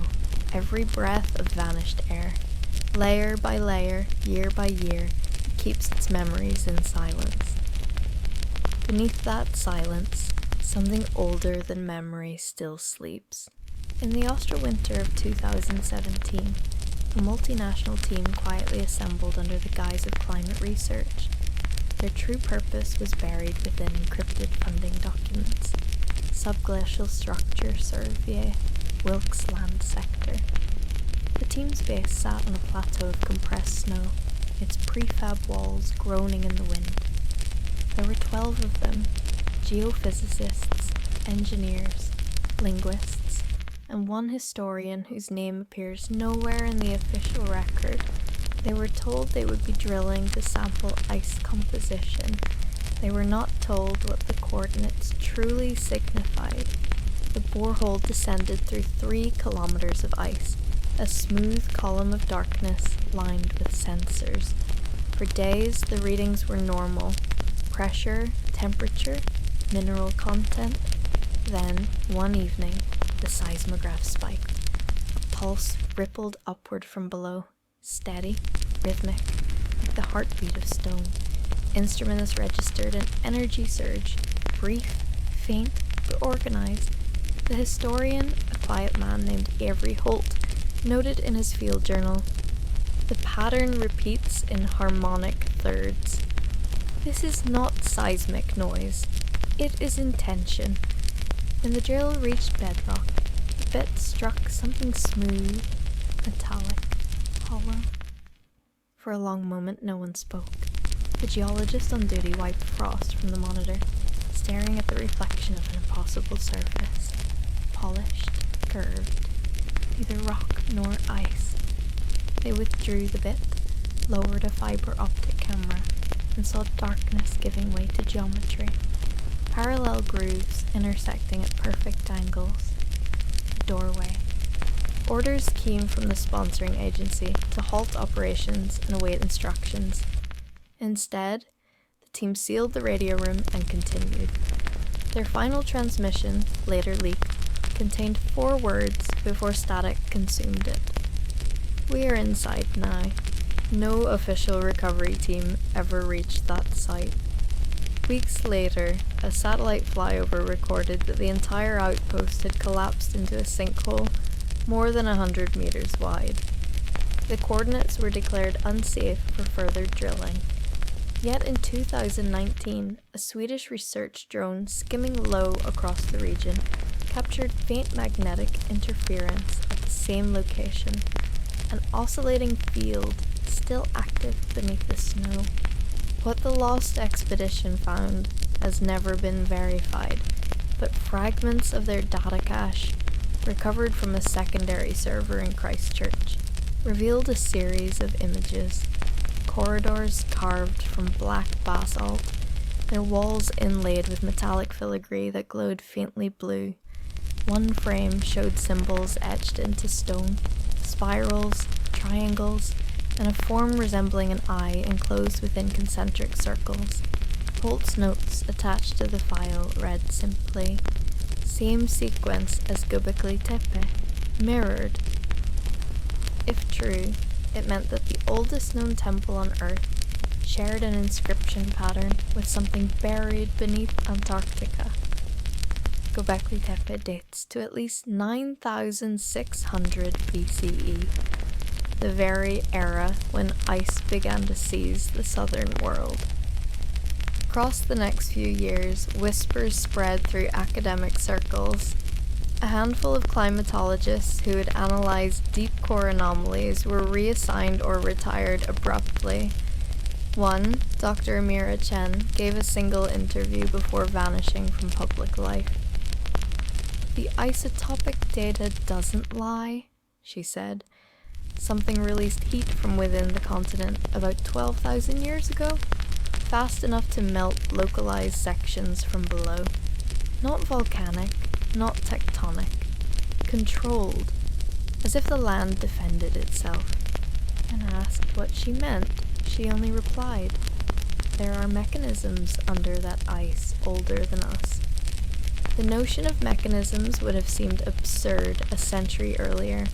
every breath of vanished air. Layer by layer, year by year, it keeps its memories in silence. Beneath that silence, something older than memory still sleeps. In the austral winter of 2017, a multinational team quietly assembled under the guise of climate research. Their true purpose was buried within encrypted funding documents. Subglacial structure survey, Wilkes Land Sector. The team's base sat on a plateau of compressed snow, its prefab walls groaning in the wind. There were 12 of them, geophysicists, engineers, linguists, and one historian whose name appears nowhere in the official record. They were told they would be drilling to sample ice composition. They were not told what the coordinates truly signified. The borehole descended through 3 kilometers of ice, a smooth column of darkness lined with sensors. For days, the readings were normal. Pressure, temperature, mineral content. Then, one evening, the seismograph spiked. A pulse rippled upward from below, steady, rhythmic, like the heartbeat of stone. Instruments registered an energy surge, brief, faint, but organized. The historian, a quiet man named Avery Holt, noted in his field journal, "The pattern repeats in harmonic thirds. This is not seismic noise. It is intention." When the drill reached bedrock, the bit struck something smooth, metallic, hollow. For a long moment, no one spoke. The geologist on duty wiped frost from the monitor, staring at the reflection of an impossible surface. Polished, curved, neither rock nor ice. They withdrew the bit, lowered a fiber optic camera, and saw darkness giving way to geometry. Parallel grooves intersecting at perfect angles. A doorway. Orders came from the sponsoring agency to halt operations and await instructions. Instead, the team sealed the radio room and continued. Their final transmission, later leaked, contained 4 words before static consumed it. "We are inside now." No official recovery team ever reached that site. Weeks later, a satellite flyover recorded that the entire outpost had collapsed into a sinkhole more than 100 meters wide. The coordinates were declared unsafe for further drilling. Yet in 2019, a Swedish research drone skimming low across the region captured faint magnetic interference at the same location, an oscillating field still active beneath the snow. What the lost expedition found has never been verified, but fragments of their data cache, recovered from a secondary server in Christchurch, revealed a series of images. Corridors carved from black basalt, their walls inlaid with metallic filigree that glowed faintly blue. One frame showed symbols etched into stone, spirals, triangles, and a form resembling an eye enclosed within concentric circles. Holt's notes attached to the file read simply, "Same sequence as Göbekli Tepe, mirrored." If true, it meant that the oldest known temple on Earth shared an inscription pattern with something buried beneath Antarctica. Göbekli Tepe dates to at least 9,600 BCE, the very era when ice began to seize the southern world. Across the next few years, whispers spread through academic circles. A handful of climatologists who had analysed deep core anomalies were reassigned or retired abruptly. One, Dr. Amira Chen, gave a single interview before vanishing from public life. "The isotopic data doesn't lie," she said. "Something released heat from within the continent about 12,000 years ago, fast enough to melt localized sections from below. Not volcanic, not tectonic. Controlled, as if the land defended itself." When asked what she meant, she only replied, "There are mechanisms under that ice older than us." The notion of mechanisms would have seemed absurd a century earlier,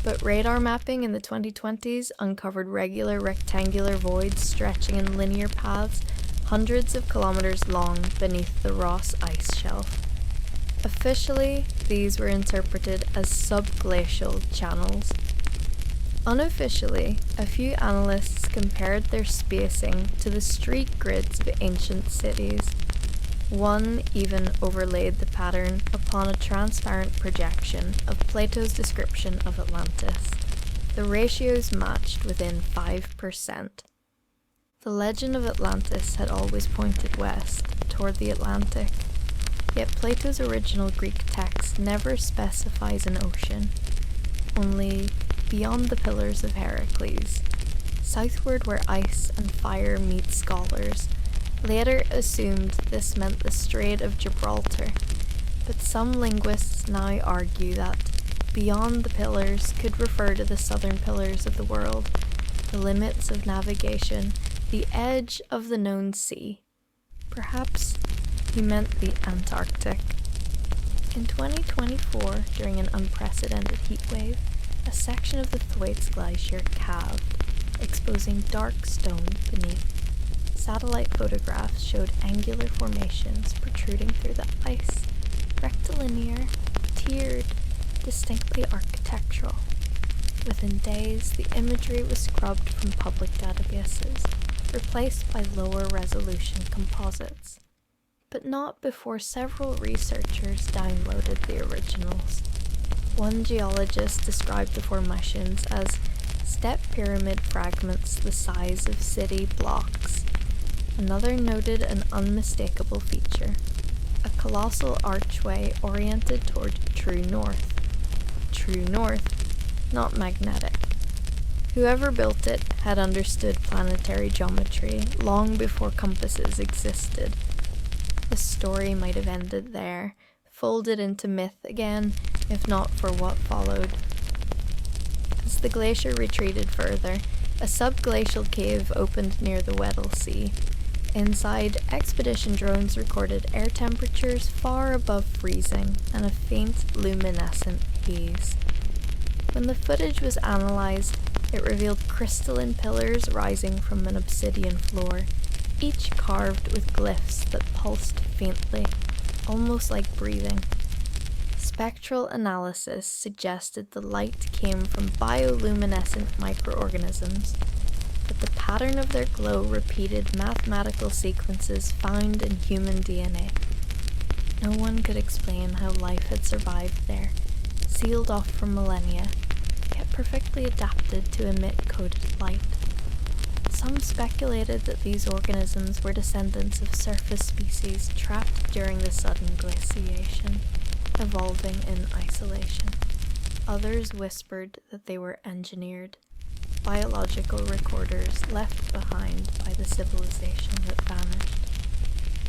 but radar mapping in the 2020s uncovered regular rectangular voids stretching in linear paths hundreds of kilometers long beneath the Ross ice shelf. Officially, these were interpreted as subglacial channels. Unofficially, a few analysts compared their spacing to the street grids of ancient cities. One even overlaid the pattern upon a transparent projection of Plato's description of Atlantis. The ratios matched within 5%. The legend of Atlantis had always pointed west, toward the Atlantic, yet Plato's original Greek text never specifies an ocean, only beyond the Pillars of Heracles, southward where ice and fire meet scholars. Later assumed this meant the Strait of Gibraltar, but some linguists now argue that beyond the pillars could refer to the southern pillars of the world, the limits of navigation, the edge of the known sea. Perhaps he meant the Antarctic. In 2024, during an unprecedented heatwave, a section of the Thwaites Glacier calved, exposing dark stone beneath. Satellite photographs showed angular formations protruding through the ice, rectilinear, tiered, distinctly architectural. Within days, the imagery was scrubbed from public databases, replaced by lower resolution composites. But not before several researchers downloaded the originals. One geologist described the formations as step pyramid fragments the size of city blocks. Another noted an unmistakable feature, a colossal archway oriented toward true north. True north, not magnetic. Whoever built it had understood planetary geometry long before compasses existed. The story might have ended there, folded into myth again, if not for what followed. As the glacier retreated further, a subglacial cave opened near the Weddell Sea. Inside, expedition drones recorded air temperatures far above freezing and a faint luminescent haze. When the footage was analysed, it revealed crystalline pillars rising from an obsidian floor, each carved with glyphs that pulsed faintly, almost like breathing. Spectral analysis suggested the light came from bioluminescent microorganisms, but the pattern of their glow repeated mathematical sequences found in human DNA. No one could explain how life had survived there, sealed off for millennia, yet perfectly adapted to emit coded light. Some speculated that these organisms were descendants of surface species trapped during the sudden glaciation, evolving in isolation. Others whispered that they were engineered, biological recorders left behind by the civilization that vanished.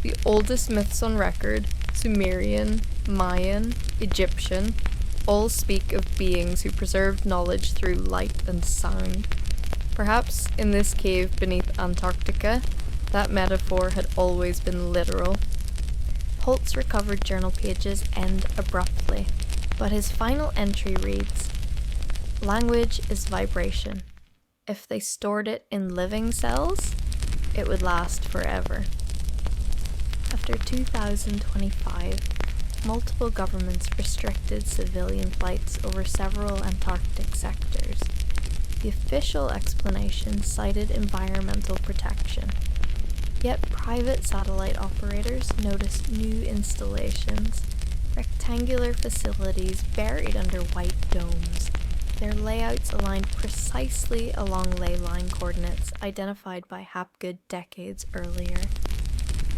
The oldest myths on record, Sumerian, Mayan, Egyptian, all speak of beings who preserved knowledge through light and sound. Perhaps in this cave beneath Antarctica, that metaphor had always been literal. Holt's recovered journal pages end abruptly, but his final entry reads, "Language is vibration. If they stored it in living cells, it would last forever. After 2025, multiple governments restricted civilian flights over several Antarctic sectors. The official explanation cited environmental protection. Yet private satellite operators noticed new installations, rectangular facilities buried under white domes, their layouts aligned precisely along ley line coordinates identified by Hapgood decades earlier.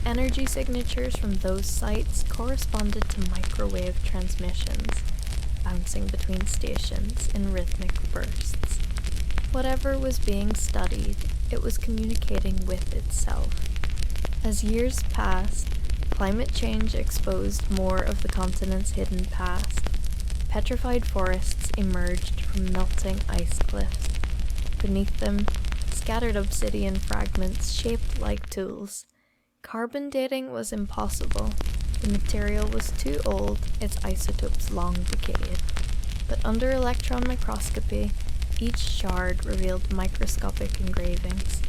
Energy signatures from those sites corresponded to microwave transmissions, bouncing between stations in rhythmic bursts. Whatever was being studied, it was communicating with itself. As years passed, climate change exposed more of the continent's hidden past. Petrified forests emerged from melting ice cliffs. Beneath them, scattered obsidian fragments shaped like tools. Carbon dating was impossible. The material was too old, its isotopes long decayed. But under electron microscopy, each shard revealed microscopic engravings,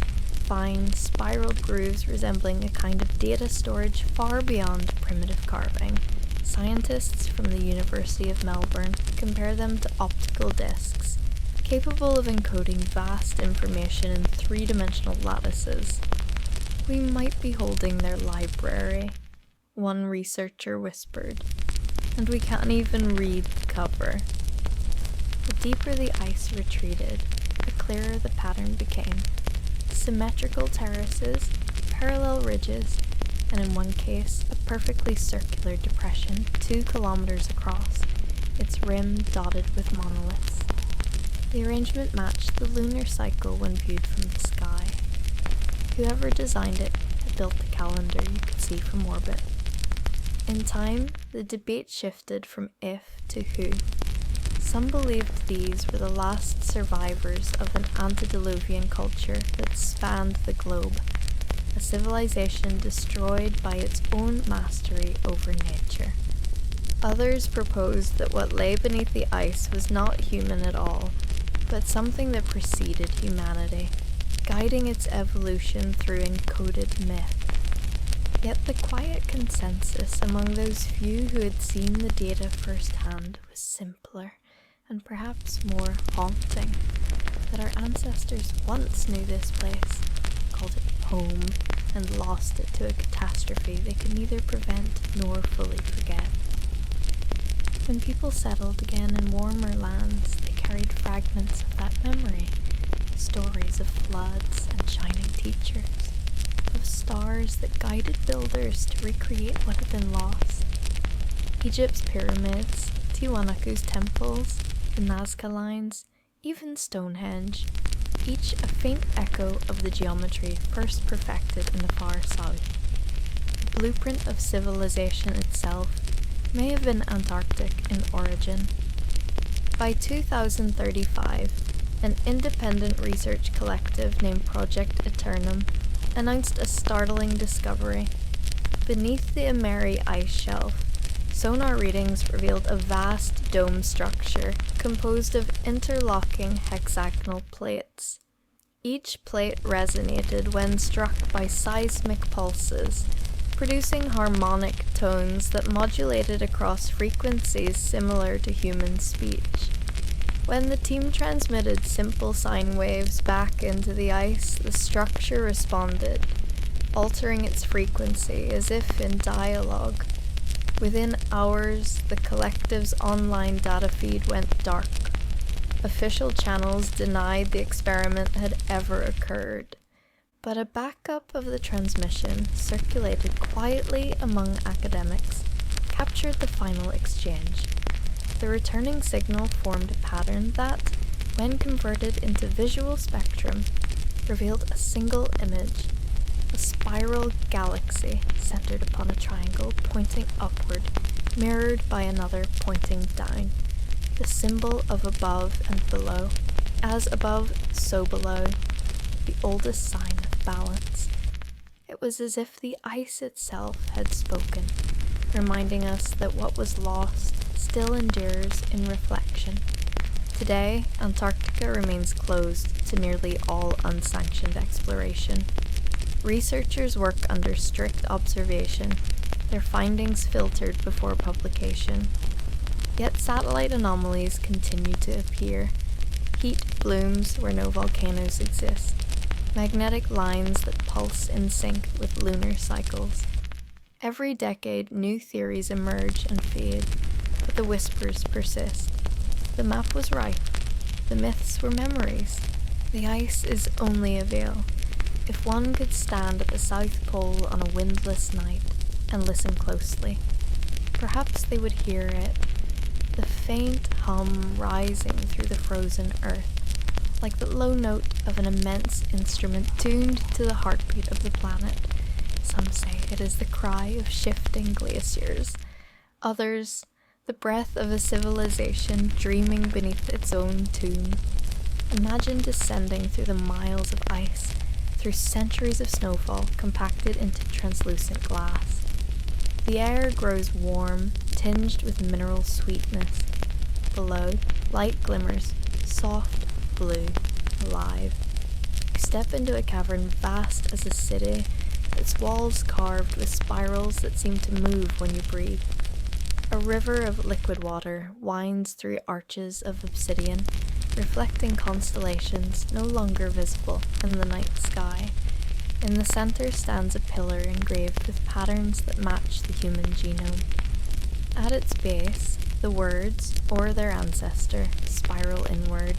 fine, spiraled grooves resembling a kind of data storage far beyond primitive carving. Scientists from the University of Melbourne compare them to optical discs, capable of encoding vast information in three-dimensional lattices. "We might be holding their library," one researcher whispered, "and we can't even read the cover." The deeper the ice retreated, the clearer the pattern became. Symmetrical terraces, parallel ridges, and in one case, a perfectly circular depression 2 kilometers across, its rim dotted with monoliths. The arrangement matched the lunar cycle when viewed from the sky. Whoever designed it had built the calendar you could see from orbit. In time, the debate shifted from if to who. Some believed these were the last survivors of an antediluvian culture that spanned the globe, a civilization destroyed by its own mastery over nature. Others proposed that what lay beneath the ice was not human at all, but something that preceded humanity, guiding its evolution through encoded myth. Yet the quiet consensus among those few who had seen the data firsthand was simpler, and perhaps more haunting, that our ancestors once knew this place, called it home, and lost it to a catastrophe they could neither prevent nor fully forget. When people settled again in warmer lands, they carried fragments of that memory, stories of floods and shining teachers, of stars that guided builders to recreate what had been lost. Egypt's pyramids, Tiwanaku's temples, the Nazca lines, even Stonehenge, each a faint echo of the geometry first perfected in the far south. The blueprint of civilization itself may have been Antarctic in origin. By 2035, an independent research collective named Project Eternum announced a startling discovery. Beneath the Ameri ice shelf, sonar readings revealed a vast dome structure composed of interlocking hexagonal plates. Each plate resonated when struck by seismic pulses, producing harmonic tones that modulated across frequencies similar to human speech. When the team transmitted simple sine waves back into the ice, the structure responded, altering its frequency as if in dialogue. Within hours, the collective's online data feed went dark. Official channels denied the experiment had ever occurred, but a backup of the transmission, circulated quietly among academics, captured the final exchange. The returning signal formed a pattern that, when converted into visual spectrum, revealed a single image, a spiral galaxy centered upon a triangle pointing upward, mirrored by another pointing down, the symbol of above and below. As above, so below, the oldest sign of balance. It was as if the ice itself had spoken, reminding us that what was lost still endures in reflection. Today, Antarctica remains closed to nearly all unsanctioned exploration. Researchers work under strict observation, their findings filtered before publication. Yet satellite anomalies continue to appear. Heat blooms where no volcanoes exist. Magnetic lines that pulse in sync with lunar cycles. Every decade, new theories emerge and fade, but the whispers persist. The map was right. The myths were memories. The ice is only a veil. If one could stand at the South Pole on a windless night and listen closely, perhaps they would hear it, the faint hum rising through the frozen earth, like the low note of an immense instrument tuned to the heartbeat of the planet. Some say it is the cry of shifting glaciers. Others, the breath of a civilization dreaming beneath its own tomb. Imagine descending through the miles of ice, through centuries of snowfall compacted into translucent glass. The air grows warm, tinged with mineral sweetness. Below, light glimmers, soft, blue, alive. You step into a cavern vast as a city, its walls carved with spirals that seem to move when you breathe. A river of liquid water winds through arches of obsidian, reflecting constellations no longer visible in the night sky. In the center stands a pillar engraved with patterns that match the human genome. At its base, the words, or their ancestor, spiral inward.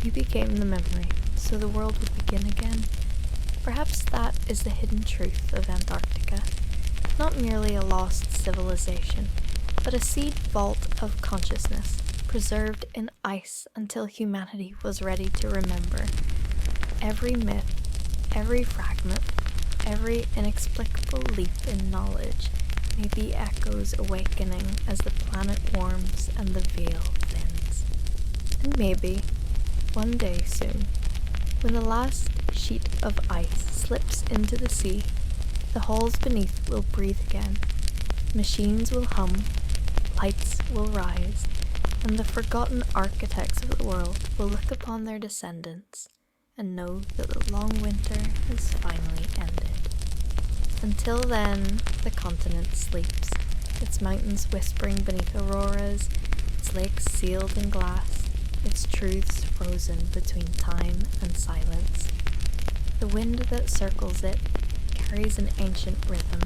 You became the memory, so the world would begin again. Perhaps that is the hidden truth of Antarctica. Not merely a lost civilization, but a seed vault of consciousness, preserved in ice until humanity was ready to remember. Every myth, every fragment, every inexplicable leap in knowledge may be echoes awakening as the planet warms and the veil thins. And maybe, one day soon, when the last sheet of ice slips into the sea, the halls beneath will breathe again, machines will hum, lights will rise, and the forgotten architects of the world will look upon their descendants and know that the long winter has finally ended. Until then, the continent sleeps, its mountains whispering beneath auroras, its lakes sealed in glass, its truths frozen between time and silence. The wind that circles it carries an ancient rhythm,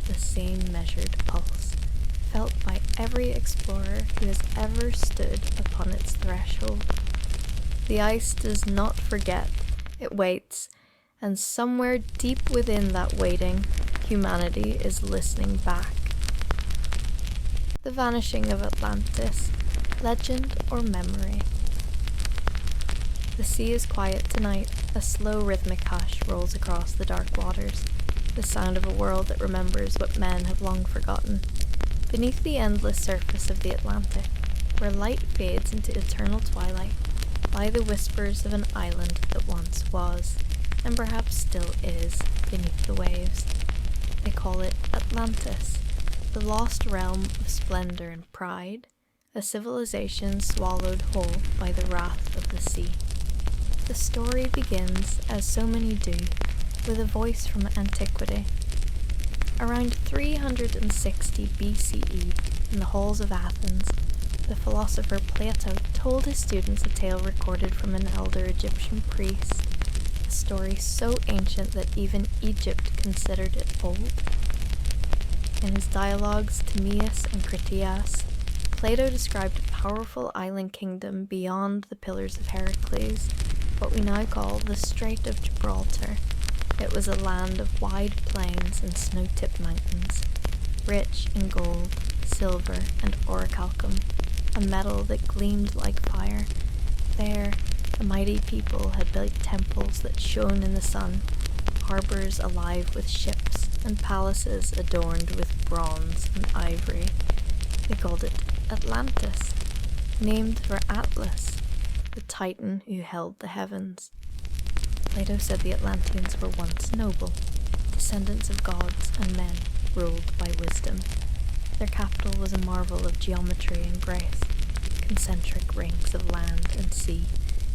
the same measured pulse, felt by every explorer who has ever stood upon its threshold. The ice does not forget, it waits, and somewhere deep within that waiting, humanity is listening back. The vanishing of Atlantis, legend or memory? The sea is quiet tonight, a slow rhythmic hush rolls across the dark waters, the sound of a world that remembers what men have long forgotten. Beneath the endless surface of the Atlantic, where light fades into eternal twilight, lie the whispers of an island that once was, and perhaps still is, beneath the waves. They call it Atlantis, the lost realm of splendor and pride, a civilization swallowed whole by the wrath of the sea. The story begins, as so many do, with a voice from antiquity. Around 360 BCE, in the halls of Athens, the philosopher Plato told his students a tale recorded from an elder Egyptian priest, a story so ancient that even Egypt considered it old. In his dialogues Timaeus and Critias, Plato described a powerful island kingdom beyond the Pillars of Heracles, what we now call the Strait of Gibraltar. It was a land of wide plains and snow-tipped mountains, rich in gold, silver, and orichalcum, a metal that gleamed like fire. There, the mighty people had built temples that shone in the sun, harbors alive with ships, and palaces adorned with bronze and ivory. They called it Atlantis, named for Atlas, the titan who held the heavens. Plato said the Atlanteans were once noble, descendants of gods and men ruled by wisdom. Their capital was a marvel of geometry and grace, concentric rings of land and sea,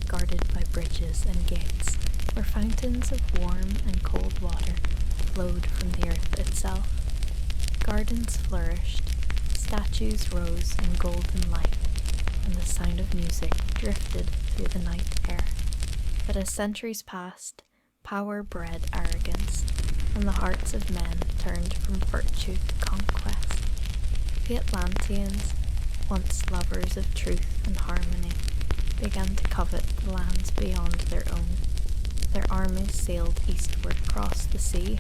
guarded by bridges and gates. where fountains of warm and cold water flowed from the earth itself. Gardens flourished, statues rose in golden light, and the sound of music drifted through the night air. But as centuries passed, power bred arrogance, and the hearts of men turned from virtue to conquest. The Atlanteans, once lovers of truth and harmony, began to covet the lands beyond their own. Their armies sailed eastward across the sea,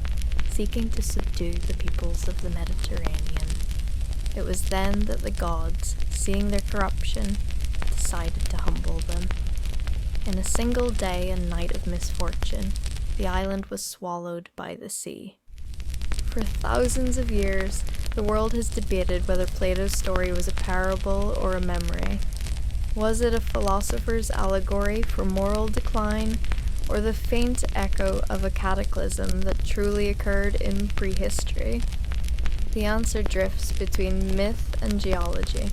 seeking to subdue the peoples of the Mediterranean. It was then that the gods, seeing their corruption, decided to humble them. In a single day and night of misfortune, the island was swallowed by the sea. For thousands of years, the world has debated whether Plato's story was a parable or a memory. Was it a philosopher's allegory for moral decline, or the faint echo of a cataclysm that truly occurred in prehistory? The answer drifts between myth and geology,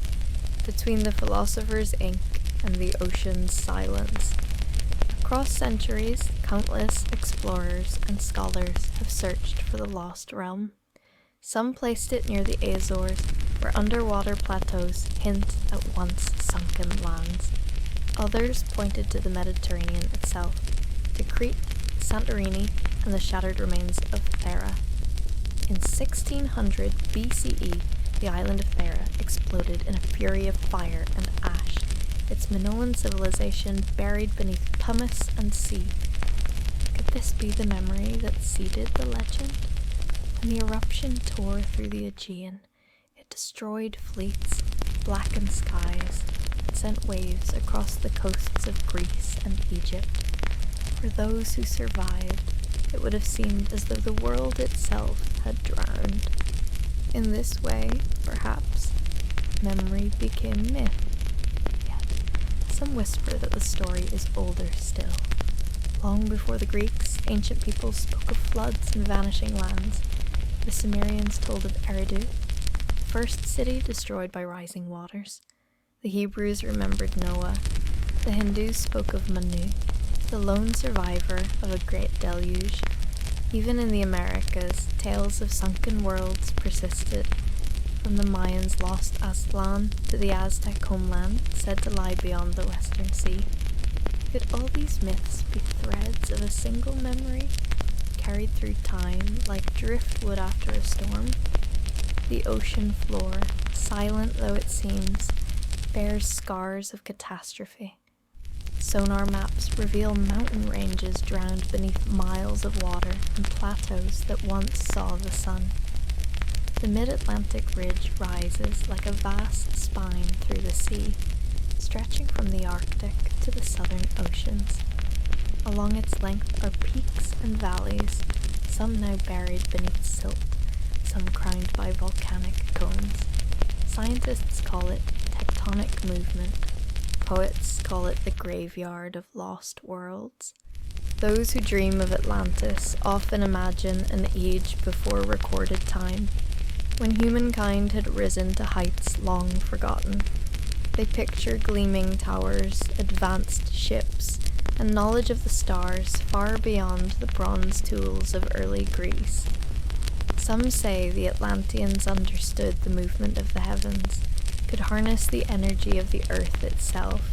between the philosopher's ink and the ocean's silence. Across centuries, countless explorers and scholars have searched for the lost realm. Some placed it near the Azores, where underwater plateaus hint at once sunken lands. Others pointed to the Mediterranean itself, to Crete, Santorini, and the shattered remains of Thera. In 1600 BCE, the island of Thera exploded in a fury of fire and ash, its Minoan civilization buried beneath pumice and sea. Could this be the memory that seeded the legend? When the eruption tore through the Aegean, it destroyed fleets, blackened skies, and sent waves across the coasts of Greece and Egypt. For those who survived, it would have seemed as though the world itself had drowned. In this way, perhaps, memory became myth. Yet, some whisper that the story is older still. Long before the Greeks, ancient peoples spoke of floods and vanishing lands. The Sumerians told of Eridu, the first city destroyed by rising waters. The Hebrews remembered Noah. The Hindus spoke of Manu, the lone survivor of a great deluge. Even in the Americas, tales of sunken worlds persisted, from the Mayans' lost Aztlan to the Aztec homeland said to lie beyond the Western Sea. Could all these myths be threads of a single memory, carried through time like driftwood after a storm? The ocean floor, silent though it seems, bears scars of catastrophe. Sonar maps reveal mountain ranges drowned beneath miles of water and plateaus that once saw the sun. The mid-Atlantic ridge rises like a vast spine through the sea, stretching from the Arctic to the southern oceans. Along its length are peaks and valleys, some now buried beneath silt, some crowned by volcanic cones. Scientists call it tectonic movement. Poets call it the graveyard of lost worlds. Those who dream of Atlantis often imagine an age before recorded time, when humankind had risen to heights long forgotten. They picture gleaming towers, advanced ships, and knowledge of the stars far beyond the bronze tools of early Greece. Some say the Atlanteans understood the movement of the heavens, could harness the energy of the earth itself,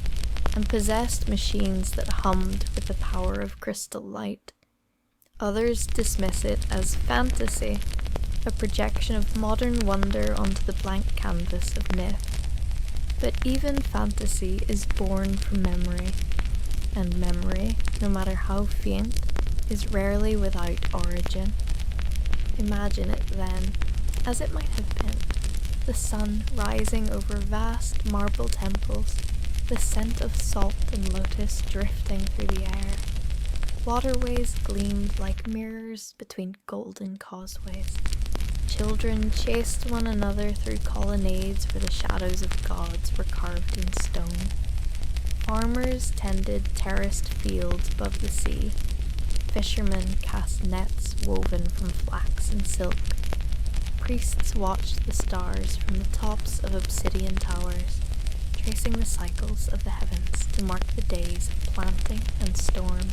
and possessed machines that hummed with the power of crystal light. Others dismiss it as fantasy, a projection of modern wonder onto the blank canvas of myth. But even fantasy is born from memory, and memory, no matter how faint, is rarely without origin. Imagine it then, as it might have been. The sun rising over vast marble temples, the scent of salt and lotus drifting through the air. Waterways gleamed like mirrors between golden causeways. Children chased one another through colonnades where the shadows of gods were carved in stone. Farmers tended terraced fields above the sea. Fishermen cast nets woven from flax and silk. Priests watched the stars from the tops of obsidian towers, tracing the cycles of the heavens to mark the days of planting and storm.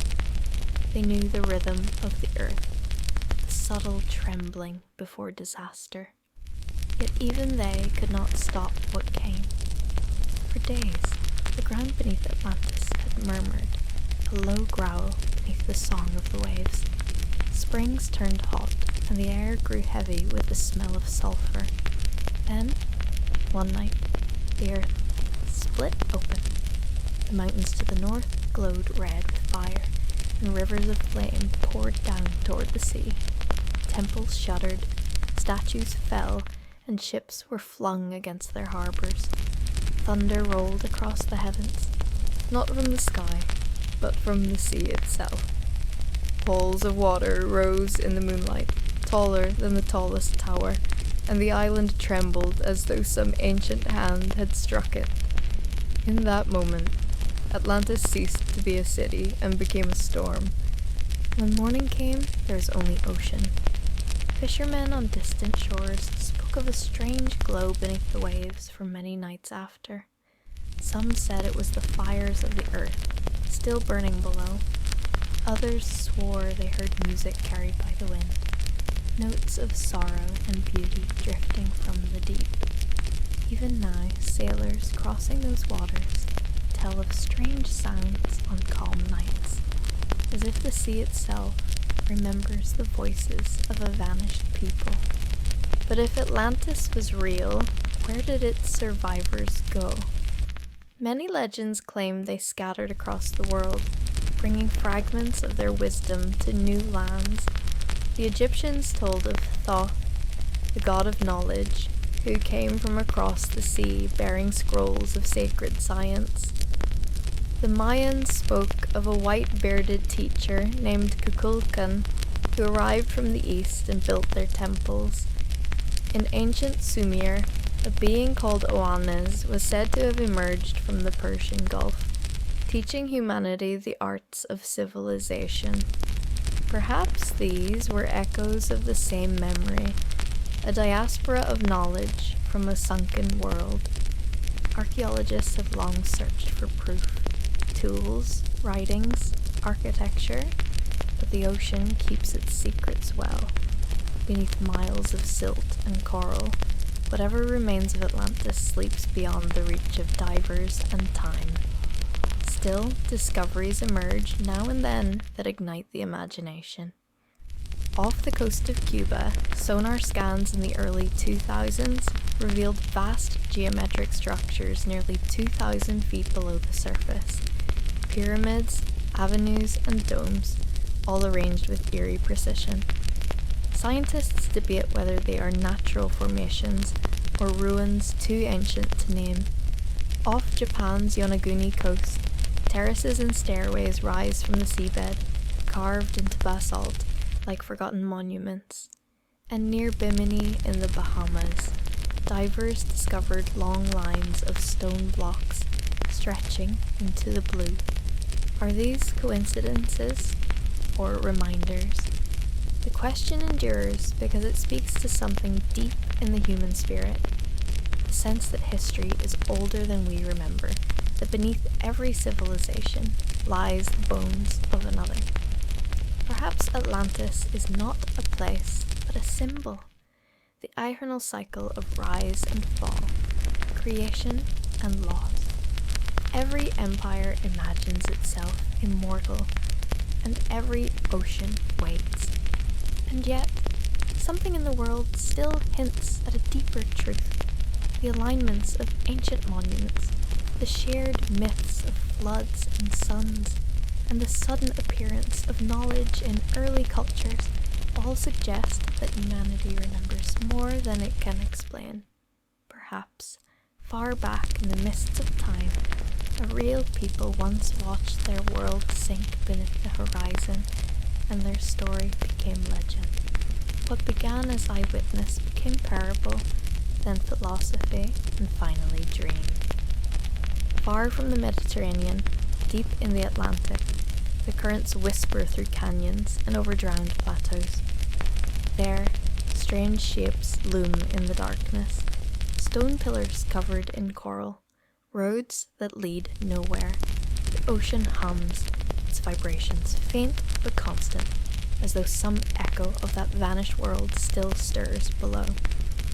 They knew the rhythm of the earth, the subtle trembling before disaster. Yet even they could not stop what came. For days, the ground beneath Atlantis had murmured, a low growl beneath the song of the waves. Springs turned hot, and the air grew heavy with the smell of sulfur. Then, one night, the earth split open. The mountains to the north glowed red with fire, and rivers of flame poured down toward the sea. Temples shuddered, statues fell, and ships were flung against their harbors. Thunder rolled across the heavens, not from the sky, but from the sea itself. Walls of water rose in the moonlight, taller than the tallest tower, and the island trembled as though some ancient hand had struck it. In that moment, Atlantis ceased to be a city and became a storm. When morning came, there was only ocean. Fishermen on distant shores spoke of a strange glow beneath the waves for many nights after. Some said it was the fires of the earth, still burning below. Others swore they heard music carried by the wind, notes of sorrow and beauty drifting from the deep. Even now, sailors crossing those waters tell of strange sounds on calm nights, as if the sea itself remembers the voices of a vanished people. But if Atlantis was real, where did its survivors go? Many legends claim they scattered across the world, bringing fragments of their wisdom to new lands. The Egyptians told of Thoth, the god of knowledge, who came from across the sea bearing scrolls of sacred science. The Mayans spoke of a white-bearded teacher named Kukulkan, who arrived from the east and built their temples. In ancient Sumer, a being called Oannes was said to have emerged from the Persian Gulf, teaching humanity the arts of civilization. Perhaps these were echoes of the same memory, a diaspora of knowledge from a sunken world. Archaeologists have long searched for proof. Tools, writings, architecture, but the ocean keeps its secrets well. Beneath miles of silt and coral, whatever remains of Atlantis sleeps beyond the reach of divers and time. Still, discoveries emerge now and then that ignite the imagination. Off the coast of Cuba, sonar scans in the early 2000s revealed vast geometric structures nearly 2,000 feet below the surface. Pyramids, avenues, and domes, all arranged with eerie precision. Scientists debate whether they are natural formations or ruins too ancient to name. Off Japan's Yonaguni coast, terraces and stairways rise from the seabed, carved into basalt like forgotten monuments. And near Bimini in the Bahamas, divers discovered long lines of stone blocks stretching into the blue. Are these coincidences or reminders? The question endures because it speaks to something deep in the human spirit, the sense that history is older than we remember, that beneath every civilization lies the bones of another. Perhaps Atlantis is not a place, but a symbol, the eternal cycle of rise and fall, creation and loss. Every empire imagines itself immortal, and every ocean waits. And yet, something in the world still hints at a deeper truth, the alignments of ancient monuments, the shared myths of floods and suns, and the sudden appearance of knowledge in early cultures all suggest that humanity remembers more than it can explain. Perhaps, far back in the mists of time, a real people once watched their world sink beneath the horizon, and their story became legend. What began as eyewitness became parable, then philosophy, and finally dream. Far from the Mediterranean, deep in the Atlantic, the currents whisper through canyons and over drowned plateaus. There, strange shapes loom in the darkness, stone pillars covered in coral, roads that lead nowhere. The ocean hums, its vibrations, faint but constant, as though some echo of that vanished world still stirs below.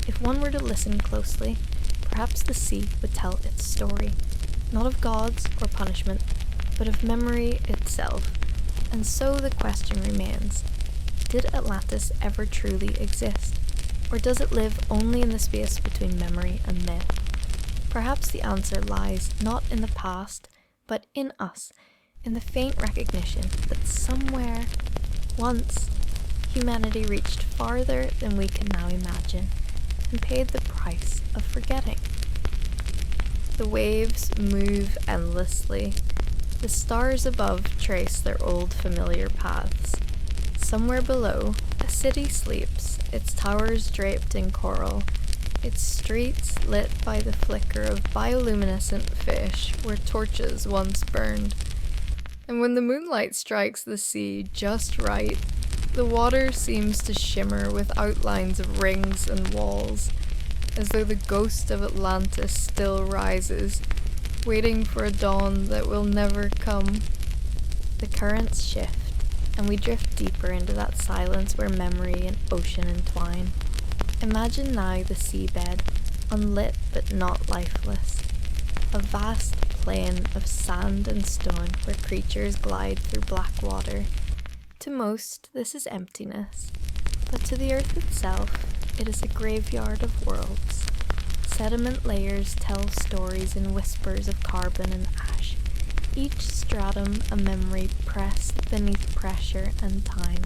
If one were to listen closely, perhaps the sea would tell its story, not of gods or punishment, but of memory itself. And so the question remains, did Atlantis ever truly exist? Or does it live only in the space between memory and myth? Perhaps the answer lies not in the past, but in us, in the faint recognition that somewhere, once, humanity reached farther than we can now imagine, and paid the price of forgetting. The waves move endlessly. The stars above trace their old familiar paths. Somewhere below, a city sleeps, its towers draped in coral, its streets lit by the flicker of bioluminescent fish where torches once burned. And when the moonlight strikes the sea just right, the water seems to shimmer with outlines of rings and walls, as though the ghost of Atlantis still rises, waiting for a dawn that will never come. The currents shift, and we drift deeper into that silence where memory and ocean entwine. Imagine now the seabed, unlit but not lifeless. A vast plain of sand and stone where creatures glide through black water. To most, this is emptiness, but to the earth itself, it is a graveyard of worlds. Sediment layers tell stories in whispers of carbon and ash, each stratum a memory pressed beneath pressure and time.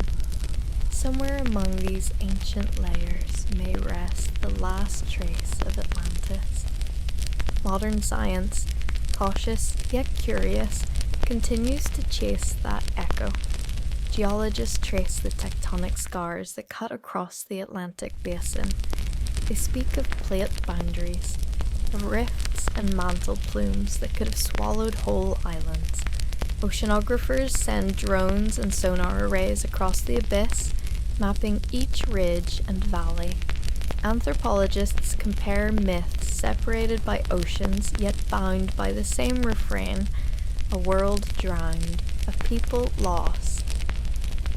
Somewhere among these ancient layers may rest the last trace of Atlantis. Modern science, cautious yet curious, continues to chase that echo. Geologists trace the tectonic scars that cut across the Atlantic basin. They speak of plate boundaries, of rifts and mantle plumes that could have swallowed whole islands. Oceanographers send drones and sonar arrays across the abyss, mapping each ridge and valley. Anthropologists compare myths separated by oceans yet bound by the same refrain, a world drowned, a people lost.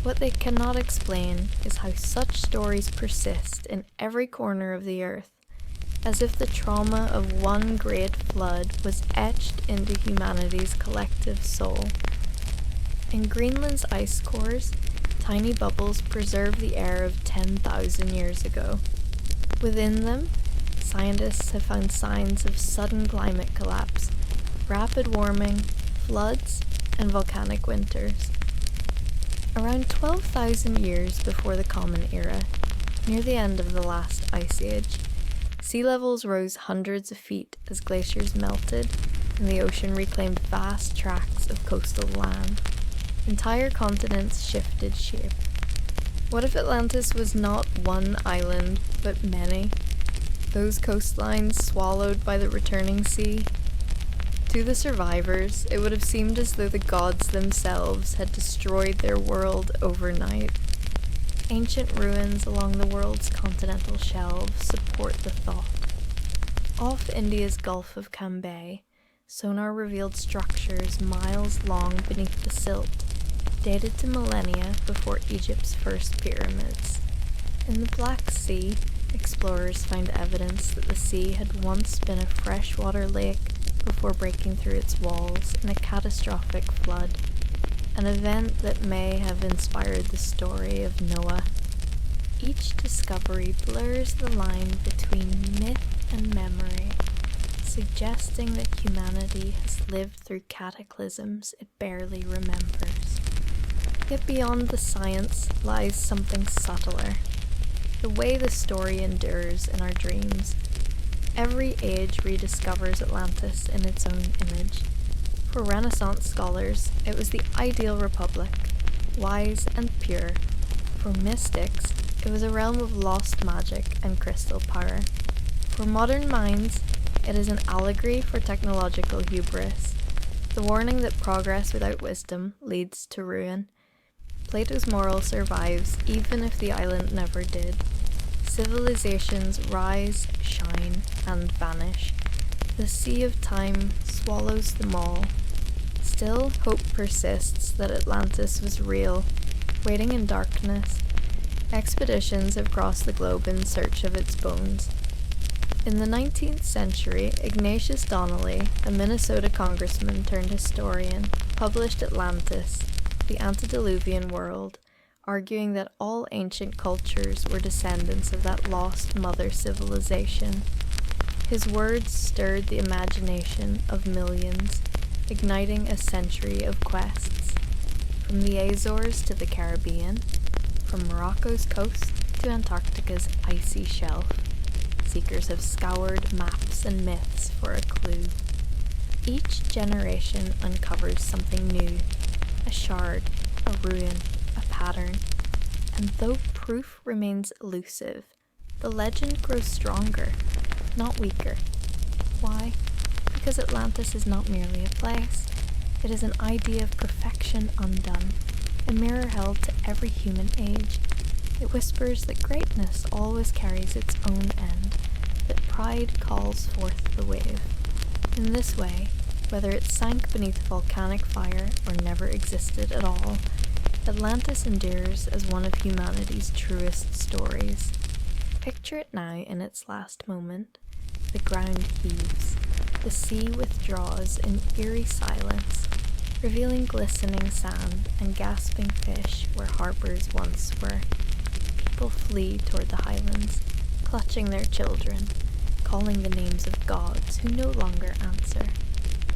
What they cannot explain is how such stories persist in every corner of the earth, as if the trauma of one great flood was etched into humanity's collective soul. In Greenland's ice cores, tiny bubbles preserve the air of 10,000 years ago. Within them, scientists have found signs of sudden climate collapse, rapid warming, floods, and volcanic winters. Around 12,000 years before the Common Era, near the end of the last ice age, sea levels rose hundreds of feet as glaciers melted and the ocean reclaimed vast tracts of coastal land. Entire continents shifted shape. What if Atlantis was not one island, but many? Those coastlines swallowed by the returning sea? To the survivors, it would have seemed as though the gods themselves had destroyed their world overnight. Ancient ruins along the world's continental shelves support the thought. Off India's Gulf of Cambay, sonar revealed structures miles long beneath the silt, dated to millennia before Egypt's first pyramids. In the Black Sea, explorers found evidence that the sea had once been a freshwater lake before breaking through its walls in a catastrophic flood, an event that may have inspired the story of Noah. Each discovery blurs the line between myth and memory, suggesting that humanity has lived through cataclysms it barely remembers. Yet beyond the science lies something subtler, the way the story endures in our dreams. Every age rediscovers Atlantis in its own image. For Renaissance scholars, it was the ideal republic, wise and pure. For mystics, it was a realm of lost magic and crystal power. For modern minds, it is an allegory for technological hubris, the warning that progress without wisdom leads to ruin. Plato's moral survives even if the island never did. Civilizations rise, shine, and vanish. The sea of time swallows them all. Still, hope persists that Atlantis was real, waiting in darkness. Expeditions have crossed the globe in search of its bones. In the 19th century, Ignatius Donnelly, a Minnesota congressman turned historian, published Atlantis, the Antediluvian World, arguing that all ancient cultures were descendants of that lost mother civilization. His words stirred the imagination of millions, igniting a century of quests. From the Azores to the Caribbean, from Morocco's coast to Antarctica's icy shelf, seekers have scoured maps and myths for a clue. Each generation uncovers something new, a shard, a ruin, a pattern, and though proof remains elusive, the legend grows stronger, not weaker. Why? Because Atlantis is not merely a place. It is an idea of perfection undone, a mirror held to every human age. It whispers that greatness always carries its own end, that pride calls forth the wave. In this way, whether it sank beneath volcanic fire or never existed at all, Atlantis endures as one of humanity's truest stories. Picture it now in its last moment. The ground heaves, the sea withdraws in eerie silence, revealing glistening sand and gasping fish where harbors once were. People flee toward the highlands, clutching their children, calling the names of gods who no longer answer.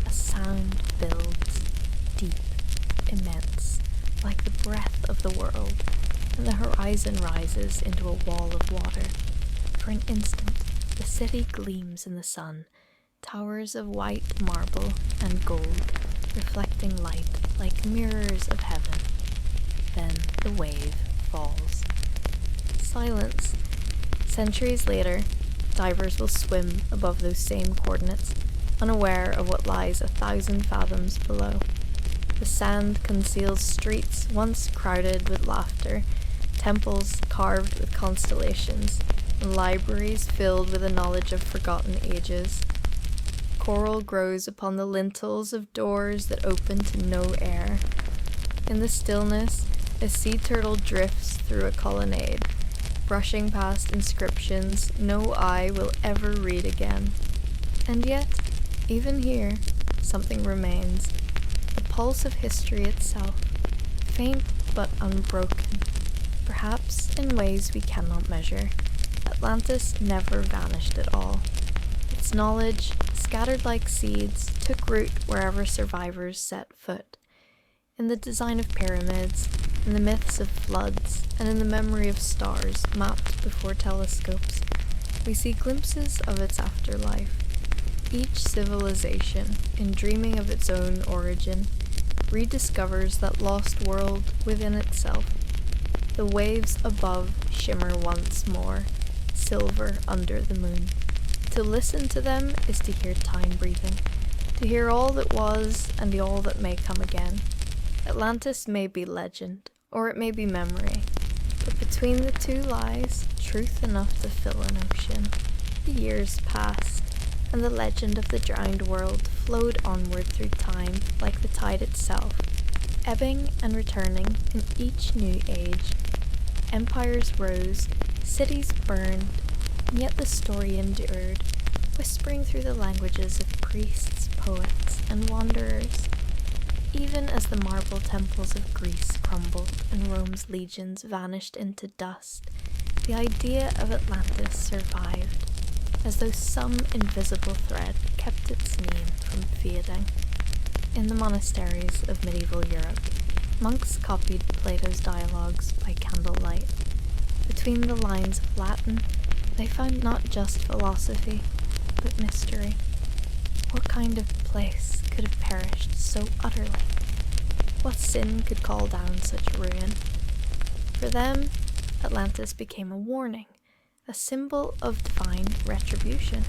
A sound builds, deep, immense, like the breath of the world, and the horizon rises into a wall of water. For an instant, the city gleams in the sun, towers of white marble and gold, reflecting light like mirrors of heaven. Then the wave falls. Silence. Centuries later, divers will swim above those same coordinates, unaware of what lies 1,000 fathoms below. The sand conceals streets once crowded with laughter, temples carved with constellations, and libraries filled with the knowledge of forgotten ages. Coral grows upon the lintels of doors that open to no air. In the stillness, a sea turtle drifts through a colonnade, brushing past inscriptions no eye will ever read again. And yet, even here, something remains. The pulse of history itself, faint but unbroken, perhaps in ways we cannot measure. Atlantis never vanished at all. Its knowledge, scattered like seeds, took root wherever survivors set foot. In the design of pyramids, in the myths of floods, and in the memory of stars mapped before telescopes, we see glimpses of its afterlife. Each civilization, in dreaming of its own origin, rediscovers that lost world within itself. The waves above shimmer once more, silver under the moon. To listen to them is to hear time breathing, to hear all that was and all that may come again. Atlantis may be legend, or it may be memory, but between the two lies truth enough to fill an ocean. The years passed, and the legend of the drowned world flowed onward through time like the tide itself, ebbing and returning in each new age. Empires rose, cities burned, and yet the story endured, whispering through the languages of priests, poets, and wanderers. Even as the marble temples of Greece crumbled and Rome's legions vanished into dust, the idea of Atlantis survived, as though some invisible thread kept its name from fading. In the monasteries of medieval Europe, monks copied Plato's dialogues by candlelight. Between the lines of Latin, they found not just philosophy, but mystery. What kind of place could have perished so utterly? What sin could call down such ruin? For them, Atlantis became a warning, a symbol of divine retribution,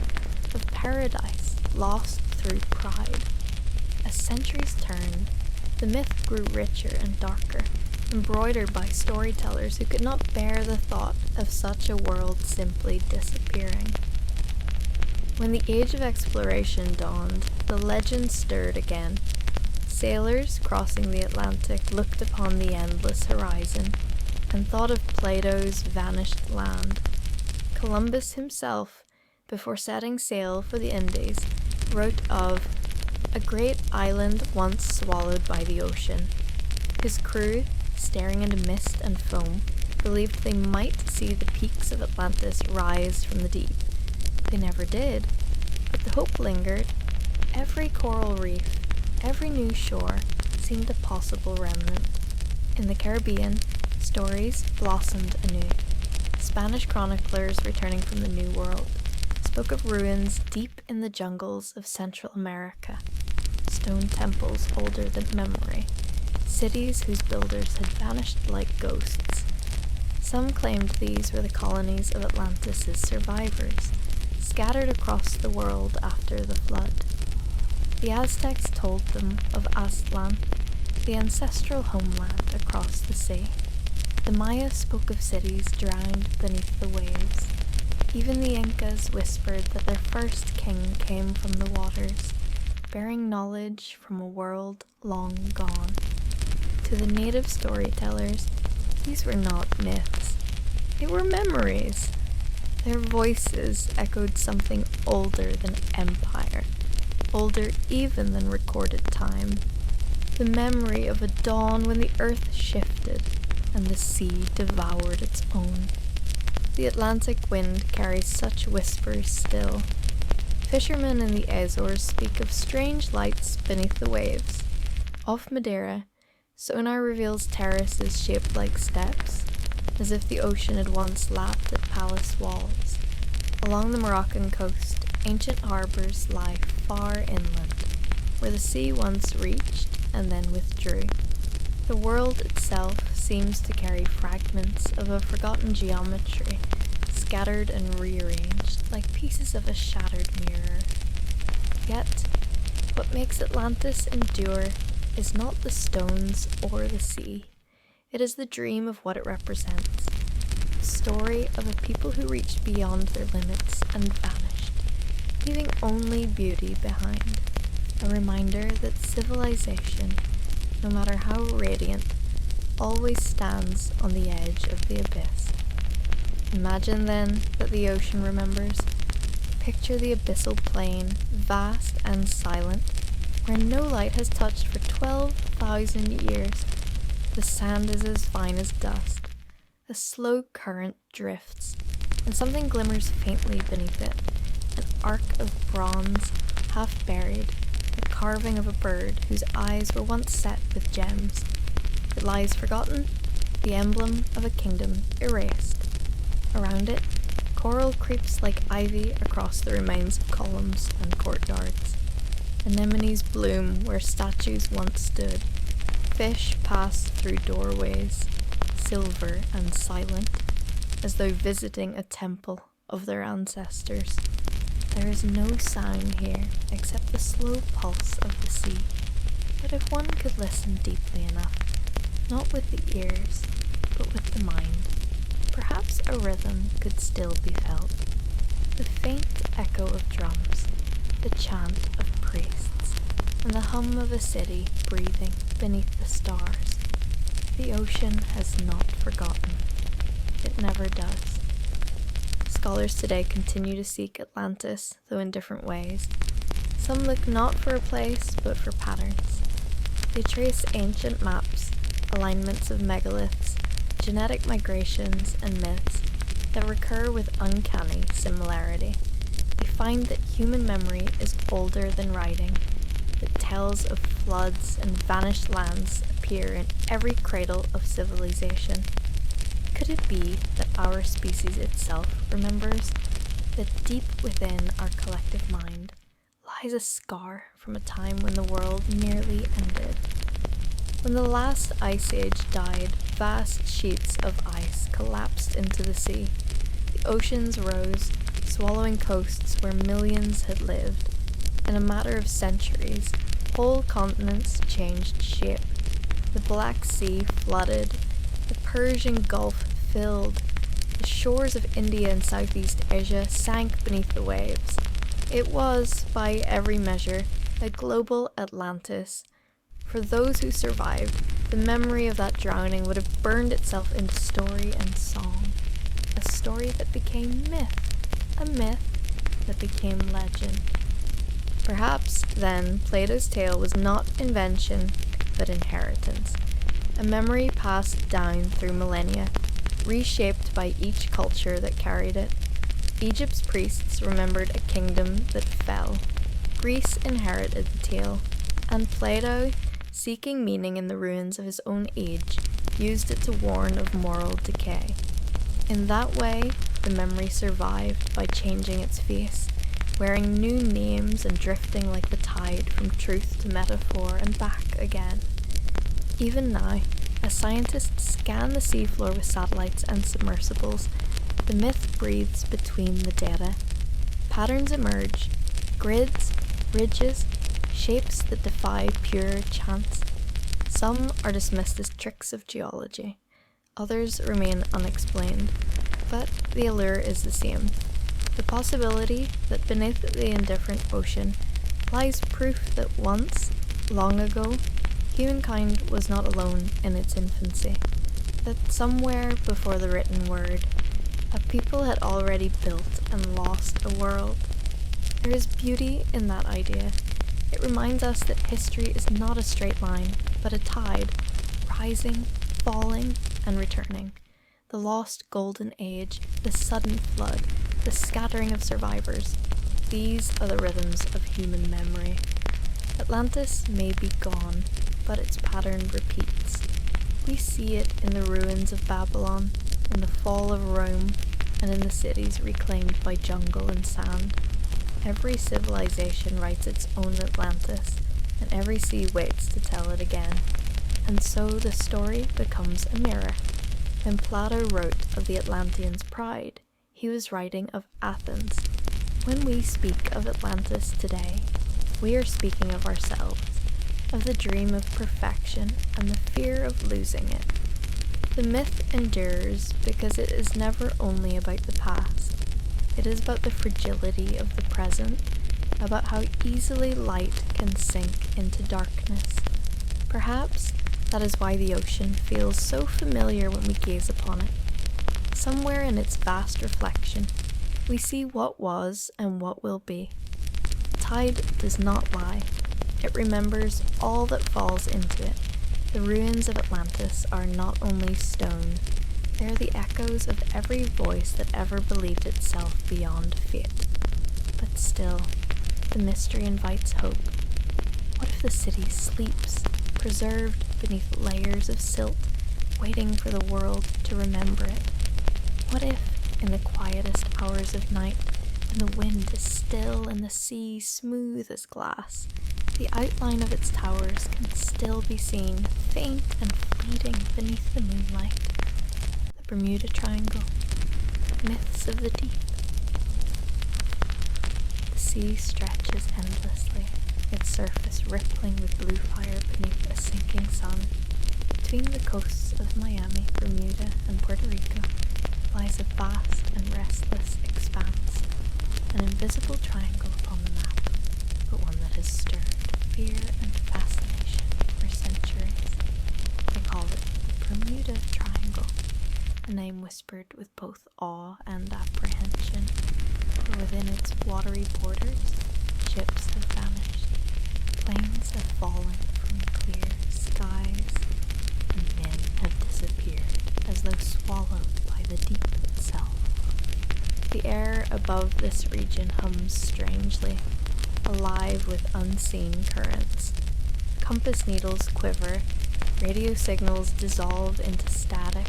of paradise lost through pride. As centuries turned, the myth grew richer and darker, embroidered by storytellers who could not bear the thought of such a world simply disappearing. When the age of exploration dawned, the legend stirred again. Sailors crossing the Atlantic looked upon the endless horizon and thought of Plato's vanished land. Columbus himself, before setting sail for the Indies, wrote of a great island once swallowed by the ocean. His crew, staring into mist and foam, believed they might see the peaks of Atlantis rise from the deep. They never did, but the hope lingered. Every coral reef, every new shore seemed a possible remnant. In the Caribbean, stories blossomed anew. Spanish chroniclers returning from the New World spoke of ruins deep in the jungles of Central America, stone temples older than memory, cities whose builders had vanished like ghosts. Some claimed these were the colonies of Atlantis' survivors, scattered across the world after the flood. The Aztecs told them of Aztlan, the ancestral homeland across the sea. The Maya spoke of cities drowned beneath the waves. Even the Incas whispered that their first king came from the waters, bearing knowledge from a world long gone. To the native storytellers, these were not myths. They were memories. Their voices echoed something older than empire, older even than recorded time. The memory of a dawn when the earth shifted and the sea devoured its own. The Atlantic wind carries such whispers still. Fishermen in the Azores speak of strange lights beneath the waves. Off Madeira, sonar reveals terraces shaped like steps, as if the ocean had once lapped at palace walls. Along the Moroccan coast, ancient harbours lie far inland, where the sea once reached and then withdrew. The world itself seems to carry fragments of a forgotten geometry, scattered and rearranged like pieces of a shattered mirror. Yet, what makes Atlantis endure is not the stones or the sea. It is the dream of what it represents. The story of a people who reached beyond their limits and vanished, leaving only beauty behind. A reminder that civilization, no matter how radiant, always stands on the edge of the abyss. Imagine then that the ocean remembers. Picture the abyssal plain, vast and silent, where no light has touched for 12,000 years. The sand is as fine as dust. A slow current drifts, and something glimmers faintly beneath it. An arc of bronze, half buried, the carving of a bird whose eyes were once set with gems. It lies forgotten, the emblem of a kingdom erased. Around it, coral creeps like ivy across the remains of columns and courtyards. Anemones bloom where statues once stood. Fish pass through doorways, silver and silent, as though visiting a temple of their ancestors. There is no sound here except the slow pulse of the sea. But if one could listen deeply enough, not with the ears, but with the mind, perhaps a rhythm could still be felt. The faint echo of drums, the chant of priests, and the hum of a city breathing beneath the stars. The ocean has not forgotten. It never does. Scholars today continue to seek Atlantis, though in different ways. Some look not for a place, but for patterns. They trace ancient maps, alignments of megaliths, genetic migrations, and myths that recur with uncanny similarity. They find that human memory is older than writing, that tales of floods and vanished lands appear in every cradle of civilization. Could it be that our species itself remembers that deep within our collective mind lies a scar from a time when the world nearly ended? When the last ice age died, vast sheets of ice collapsed into the sea. The oceans rose, swallowing coasts where millions had lived. In a matter of centuries, whole continents changed shape. The Black Sea flooded, the Persian Gulf filled, the shores of India and Southeast Asia sank beneath the waves. It was, by every measure, a global Atlantis, For those who survived, the memory of that drowning would have burned itself into story and song. A story that became myth, a myth that became legend. Perhaps, then, Plato's tale was not invention, but inheritance. A memory passed down through millennia, reshaped by each culture that carried it. Egypt's priests remembered a kingdom that fell. Greece inherited the tale, and Plato, seeking meaning in the ruins of his own age, used it to warn of moral decay. In that way, the memory survived by changing its face, wearing new names and drifting like the tide from truth to metaphor and back again. Even now, as scientists scan the seafloor with satellites and submersibles, the myth breathes between the data. Patterns emerge, grids, ridges, shapes that defy pure chance. Some are dismissed as tricks of geology, others remain unexplained, but the allure is the same. The possibility that beneath the indifferent ocean lies proof that once, long ago, humankind was not alone in its infancy, that somewhere before the written word, a people had already built and lost a world. There is beauty in that idea. It reminds us that history is not a straight line, but a tide, rising, falling, and returning. The lost golden age, the sudden flood, the scattering of survivors. These are the rhythms of human memory. Atlantis may be gone, but its pattern repeats. We see it in the ruins of Babylon, in the fall of Rome, and in the cities reclaimed by jungle and sand. Every civilization writes its own Atlantis, and every sea waits to tell it again. And so the story becomes a mirror. When Plato wrote of the Atlanteans' pride, he was writing of Athens. When we speak of Atlantis today, we are speaking of ourselves, of the dream of perfection and the fear of losing it. The myth endures because it is never only about the past. It is about the fragility of the present, about how easily light can sink into darkness. Perhaps that is why the ocean feels so familiar when we gaze upon it. Somewhere in its vast reflection, we see what was and what will be. The tide does not lie. It remembers all that falls into it. The ruins of Atlantis are not only stone, they are the echoes of every voice that ever believed itself beyond fate. But still, the mystery invites hope. What if the city sleeps, preserved beneath layers of silt, waiting for the world to remember it? What if, in the quietest hours of night, when the wind is still and the sea smooth as glass, the outline of its towers can still be seen, faint and fleeting beneath the moonlight? The Bermuda Triangle, myths of the deep. The sea stretches endlessly, its surface rippling with blue fire beneath a sinking sun. Between the coasts of Miami, Bermuda, and Puerto Rico lies a vast and restless expanse, an invisible triangle upon the map, but one that has stirred fear and fascination for centuries. They call it the Bermuda Triangle, a name whispered with both awe and apprehension, for within its watery borders, ships have vanished, planes have fallen from clear skies, and men have disappeared as though swallowed by the deep itself. The air above this region hums strangely, alive with unseen currents. Compass needles quiver, radio signals dissolve into static,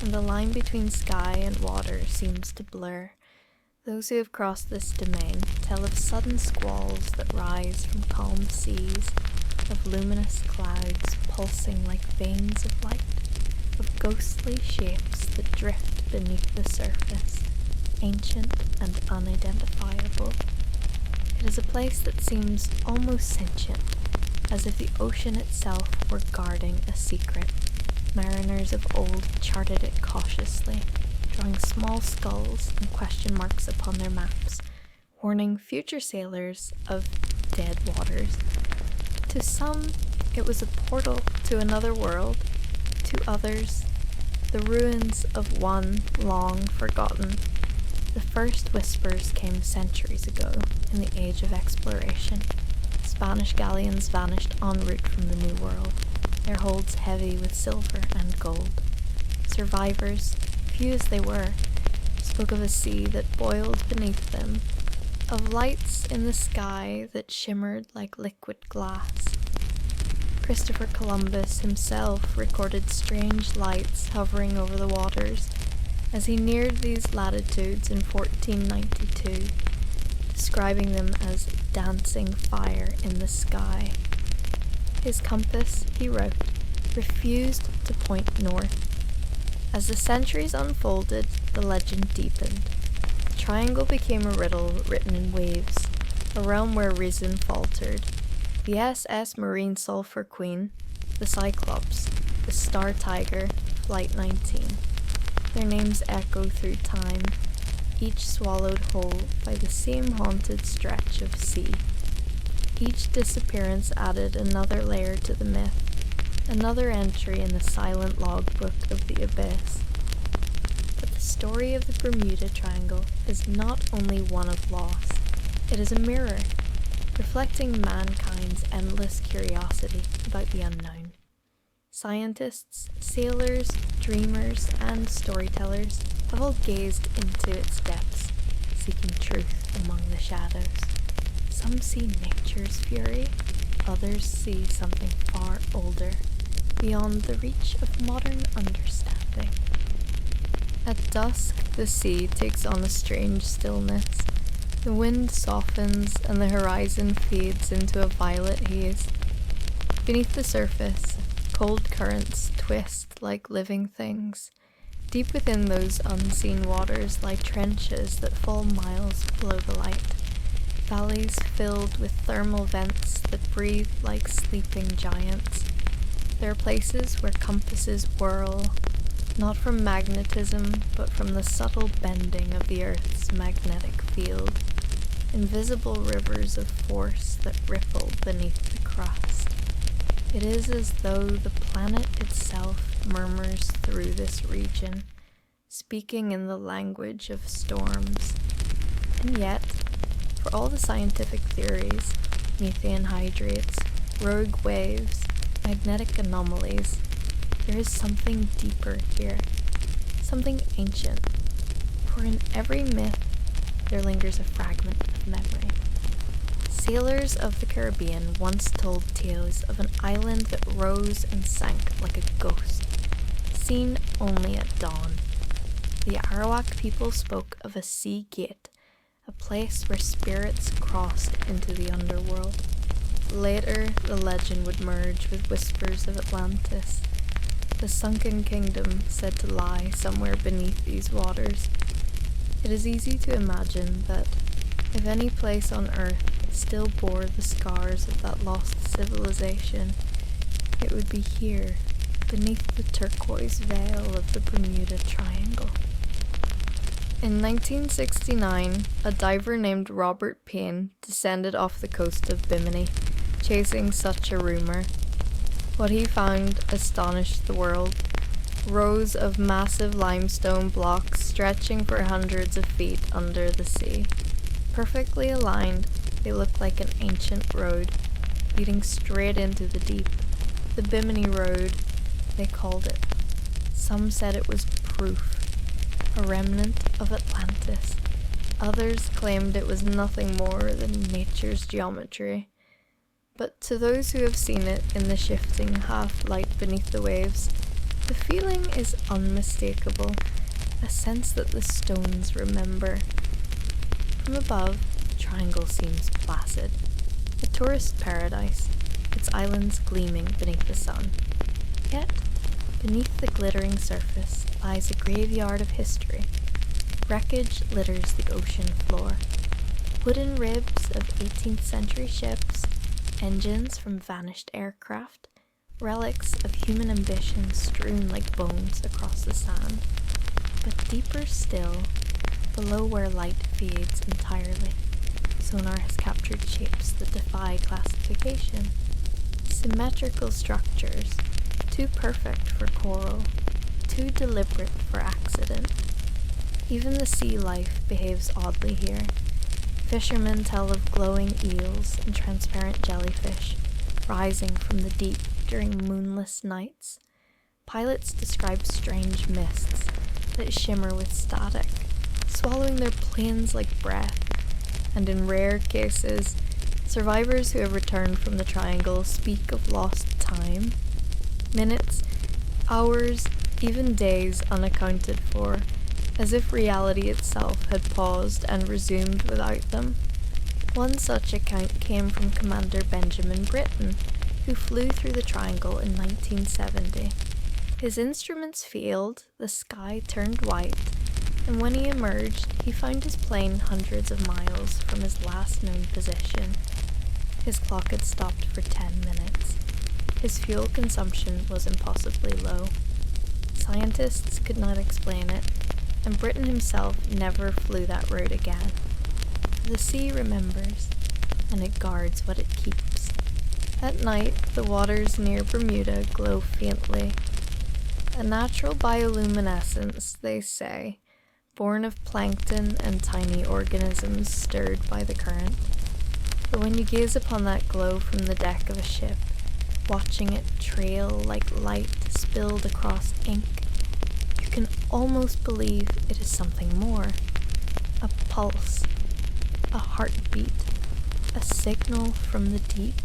and the line between sky and water seems to blur. Those who have crossed this domain tell of sudden squalls that rise from calm seas, of luminous clouds pulsing like veins of light, of ghostly shapes that drift beneath the surface, ancient and unidentifiable. It is a place that seems almost sentient, as if the ocean itself were guarding a secret. Mariners of old charted it cautiously, drawing small skulls and question marks upon their maps, warning future sailors of dead waters. To some, It was a portal to another world, to others, the ruins of one long forgotten. The first whispers came centuries ago in the age of exploration. Spanish galleons vanished en route from the New World, their holds heavy with silver and gold. Survivors, few as they were, spoke of a sea that boiled beneath them, of lights in the sky that shimmered like liquid glass. Christopher Columbus himself recorded strange lights hovering over the waters as he neared these latitudes in 1492, describing them as dancing fire in the sky. His compass, he wrote, refused to point north. As the centuries unfolded, the legend deepened. The triangle became a riddle written in waves, a realm where reason faltered. The SS Marine Sulphur Queen, the Cyclops, the Star Tiger, Flight 19. Their names echo through time, each swallowed whole by the same haunted stretch of sea. Each disappearance added another layer to the myth, another entry in the silent logbook of the abyss. But the story of the Bermuda Triangle is not only one of loss, it is a mirror, reflecting mankind's endless curiosity about the unknown. Scientists, sailors, dreamers, and storytellers have all gazed into its depths, seeking truth among the shadows. Some see nature's fury, others see something far older, beyond the reach of modern understanding. At dusk, the sea takes on a strange stillness. The wind softens and the horizon fades into a violet haze. Beneath the surface, cold currents twist like living things. Deep within those unseen waters lie trenches that fall miles below the light. Valleys filled with thermal vents that breathe like sleeping giants. There are places where compasses whirl, not from magnetism, but from the subtle bending of the Earth's magnetic field. Invisible rivers of force that ripple beneath the crust. It is as though the planet itself murmurs through this region, speaking in the language of storms. And yet, for all the scientific theories, methane hydrates, rogue waves, magnetic anomalies, there is something deeper here, something ancient. For in every myth, there lingers a fragment of memory. Sailors of the Caribbean once told tales of an island that rose and sank like a ghost, seen only at dawn. The Arawak people spoke of a sea gate, a place where spirits crossed into the underworld. Later, the legend would merge with whispers of Atlantis, the sunken kingdom said to lie somewhere beneath these waters. It is easy to imagine that if any place on Earth still bore the scars of that lost civilization, it would be here, beneath the turquoise veil of the Bermuda Triangle. In 1969, a diver named Robert Payne descended off the coast of Bimini, chasing such a rumor. What he found astonished the world. Rows of massive limestone blocks stretching for hundreds of feet under the sea. Perfectly aligned, they looked like an ancient road, leading straight into the deep. The Bimini Road, they called it. Some said it was proof, a remnant of Atlantis. Others claimed it was nothing more than nature's geometry. But to those who have seen it in the shifting half-light beneath the waves, the feeling is unmistakable, a sense that the stones remember. From above, the triangle seems placid, a tourist paradise, its islands gleaming beneath the sun. Yet, beneath the glittering surface lies a graveyard of history. Wreckage litters the ocean floor. Wooden ribs of 18th century ships, engines from vanished aircraft, relics of human ambition strewn like bones across the sand. But deeper still, below where light fades entirely, sonar has captured shapes that defy classification. Symmetrical structures, too perfect for coral, too deliberate for accident. Even the sea life behaves oddly here. Fishermen tell of glowing eels and transparent jellyfish rising from the deep during moonless nights. Pilots describe strange mists that shimmer with static, swallowing their planes like breath. And in rare cases, survivors who have returned from the Triangle speak of lost time. Minutes, hours, even days unaccounted for, as if reality itself had paused and resumed without them. One such account came from Commander Benjamin Britten, who flew through the Triangle in 1970. His instruments failed, the sky turned white, and when he emerged, he found his plane hundreds of miles from his last known position. His clock had stopped for 10 minutes. His fuel consumption was impossibly low. Scientists could not explain it, and Britain himself never flew that route again. The sea remembers, and it guards what it keeps. At night, the waters near Bermuda glow faintly. A natural bioluminescence, they say, born of plankton and tiny organisms stirred by the current. But when you gaze upon that glow from the deck of a ship, watching it trail like light spilled across ink, you can almost believe it is something more. A pulse, a heartbeat, a signal from the deep.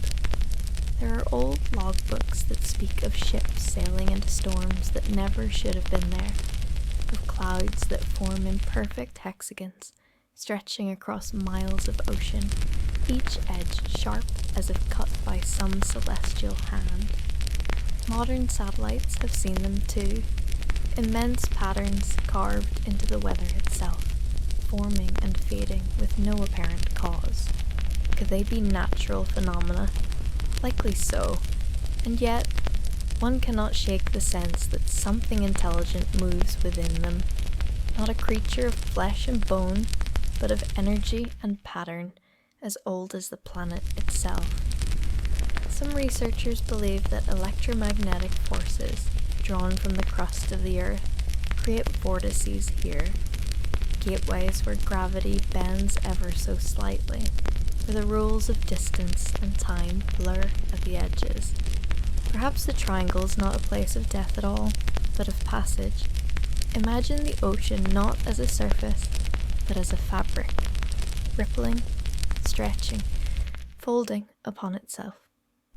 There are old logbooks that speak of ships sailing into storms that never should have been there, of clouds that form in perfect hexagons, stretching across miles of ocean, each edge sharp as if cut by some celestial hand. Modern satellites have seen them too, immense patterns carved into the weather itself, forming and fading with no apparent cause. Could they be natural phenomena? Likely so, and yet one cannot shake the sense that something intelligent moves within them, not a creature of flesh and bone, but of energy and pattern as old as the planet itself. Some researchers believe that electromagnetic forces drawn from the crust of the Earth create vortices here, gateways where gravity bends ever so slightly, where the rules of distance and time blur at the edges. Perhaps the Triangle is not a place of death at all, but of passage. Imagine the ocean not as a surface, but as a fabric, rippling, stretching, folding upon itself.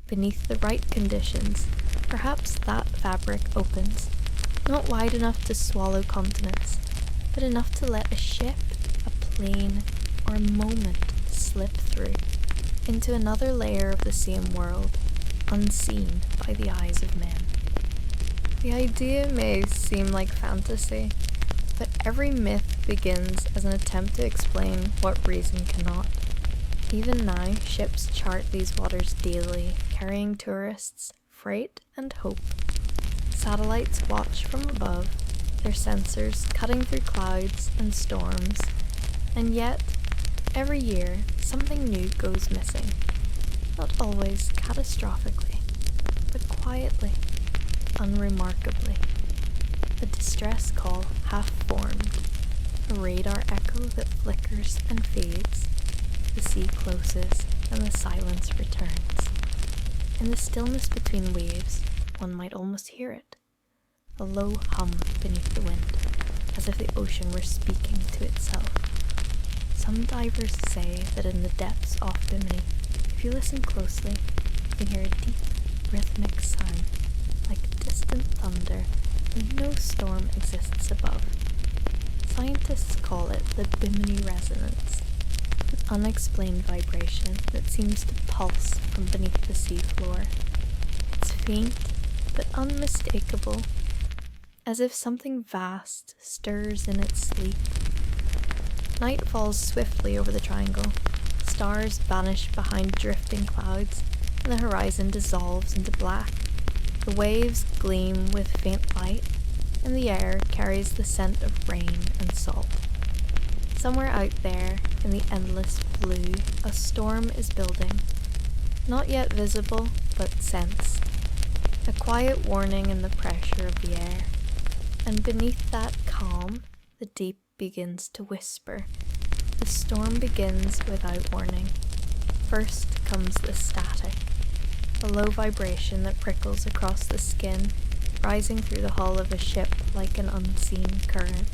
Beneath the right conditions, perhaps that fabric opens, not wide enough to swallow continents, but enough to let a ship, a plane, or a moment slip through, into another layer of the same world, unseen by the eyes of men. The idea may seem like fantasy, but every myth begins as an attempt to explain what reason cannot. Even now, ships chart these waters daily, carrying tourists, freight, and hope. Satellites watch from above, their sensors cutting through clouds and storms, and yet, every year, something new goes missing. Not always catastrophically, but quietly, unremarkably. A distress call half-formed, a radar echo that flickers and fades. The sea closes and the silence returns. In the stillness between waves, one might almost hear it. A low hum beneath the wind, as if the ocean were speaking to itself. Some divers say that in the depths off Bimini, if you listen closely, you can hear a deep, rhythmic sound, like distant thunder, when no storm exists above. Scientists call it the Bimini resonance, an unexplained vibration that seems to pulse from beneath the seafloor. It's faint, but unmistakable, as if something vast stirs in its sleep. Night falls swiftly over the Triangle. Stars vanish behind drifting clouds, and the horizon dissolves into black. The waves gleam with faint light, and the air carries the scent of rain and salt. Somewhere out there, in the endless blue, a storm is building. Not yet visible, but sense. A quiet warning in the pressure of the air. And beneath that calm, the deep begins to whisper. The storm begins without warning. First comes the static, a low vibration that prickles across the skin, rising through the hull of a ship like an unseen current.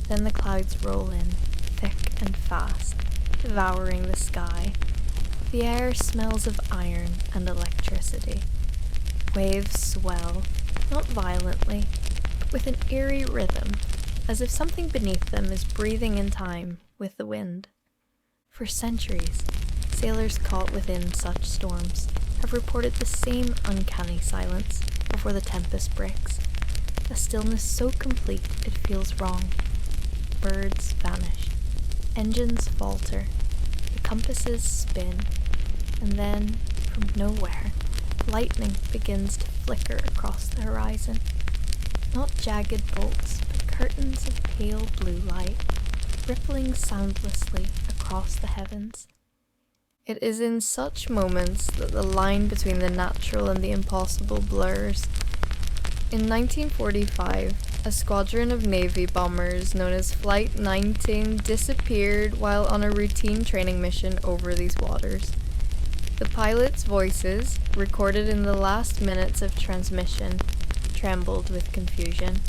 Then the clouds roll in, thick and fast, devouring the sky. The air smells of iron and electricity. Waves swell, not violently, but with an eerie rhythm, as if something beneath them is breathing in time with the wind. For centuries, sailors caught within such storms have reported the same uncanny silence before the tempest breaks, a stillness so complete it feels wrong. Birds vanish, engines falter, the compasses spin, and then, from nowhere, lightning begins to flicker across the horizon. Not jagged bolts, but curtains of pale blue light, rippling soundlessly across the heavens. It is in such moments that the line between the natural and the impossible blurs. In 1945, a squadron of Navy bombers known as Flight 19 disappeared while on a routine training mission over these waters. The pilots' voices, recorded in the last minutes of transmission, trembled with confusion.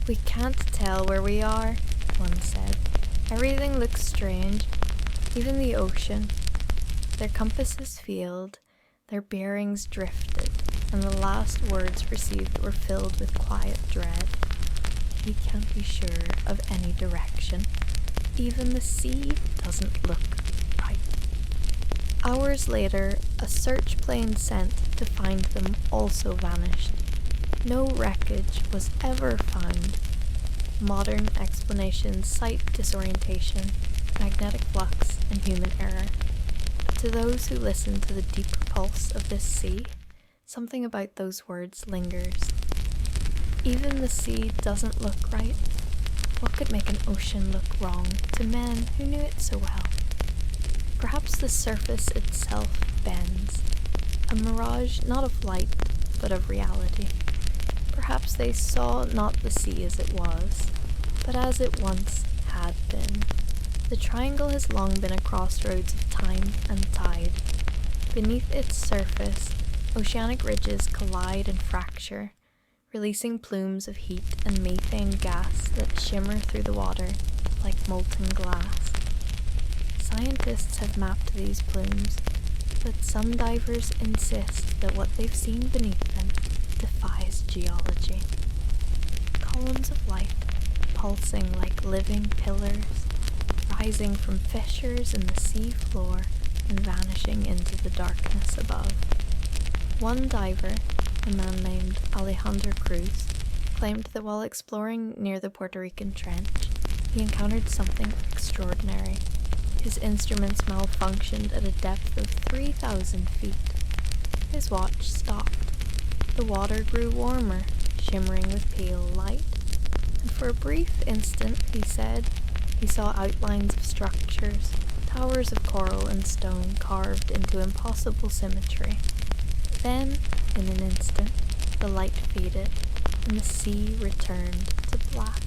"We can't tell where we are," one said. "Everything looks strange, even the ocean." Their compasses failed, their bearings drifted, and the last words received were filled with quiet dread. "We can't be sure of any direction. Even the sea doesn't look right." Hours later, a search plane sent to find them also vanished. No wreckage was ever found. Modern explanations cite disorientation, magnetic flux, and human error. But to those who listen to the deep pulse of this sea, something about those words lingers. Even the sea doesn't look right. What could make an ocean look wrong to men who knew it so well? Perhaps the surface itself bends, a mirage not of light, but of reality. Perhaps they saw not the sea as it was, but as it once had been. The triangle has long been a crossroads of time and tide. Beneath its surface, oceanic ridges collide and fracture, releasing plumes of heat and methane gas that shimmer through the water like molten glass. Scientists have mapped these plumes, but some divers insist that what they've seen beneath them defies geology. Columns of light, pulsing like living pillars, rising from fissures in the sea floor and vanishing into the darkness above. One diver, a man named Alejandro Cruz, claimed that while exploring near the Puerto Rican Trench, he encountered something extraordinary. His instruments malfunctioned at a depth of 3,000 feet. His watch stopped. The water grew warmer, shimmering with pale light, and for a brief instant, he said, he saw outlines of structures, towers of coral and stone carved into impossible symmetry. Then, in an instant, the light faded, and the sea returned to black.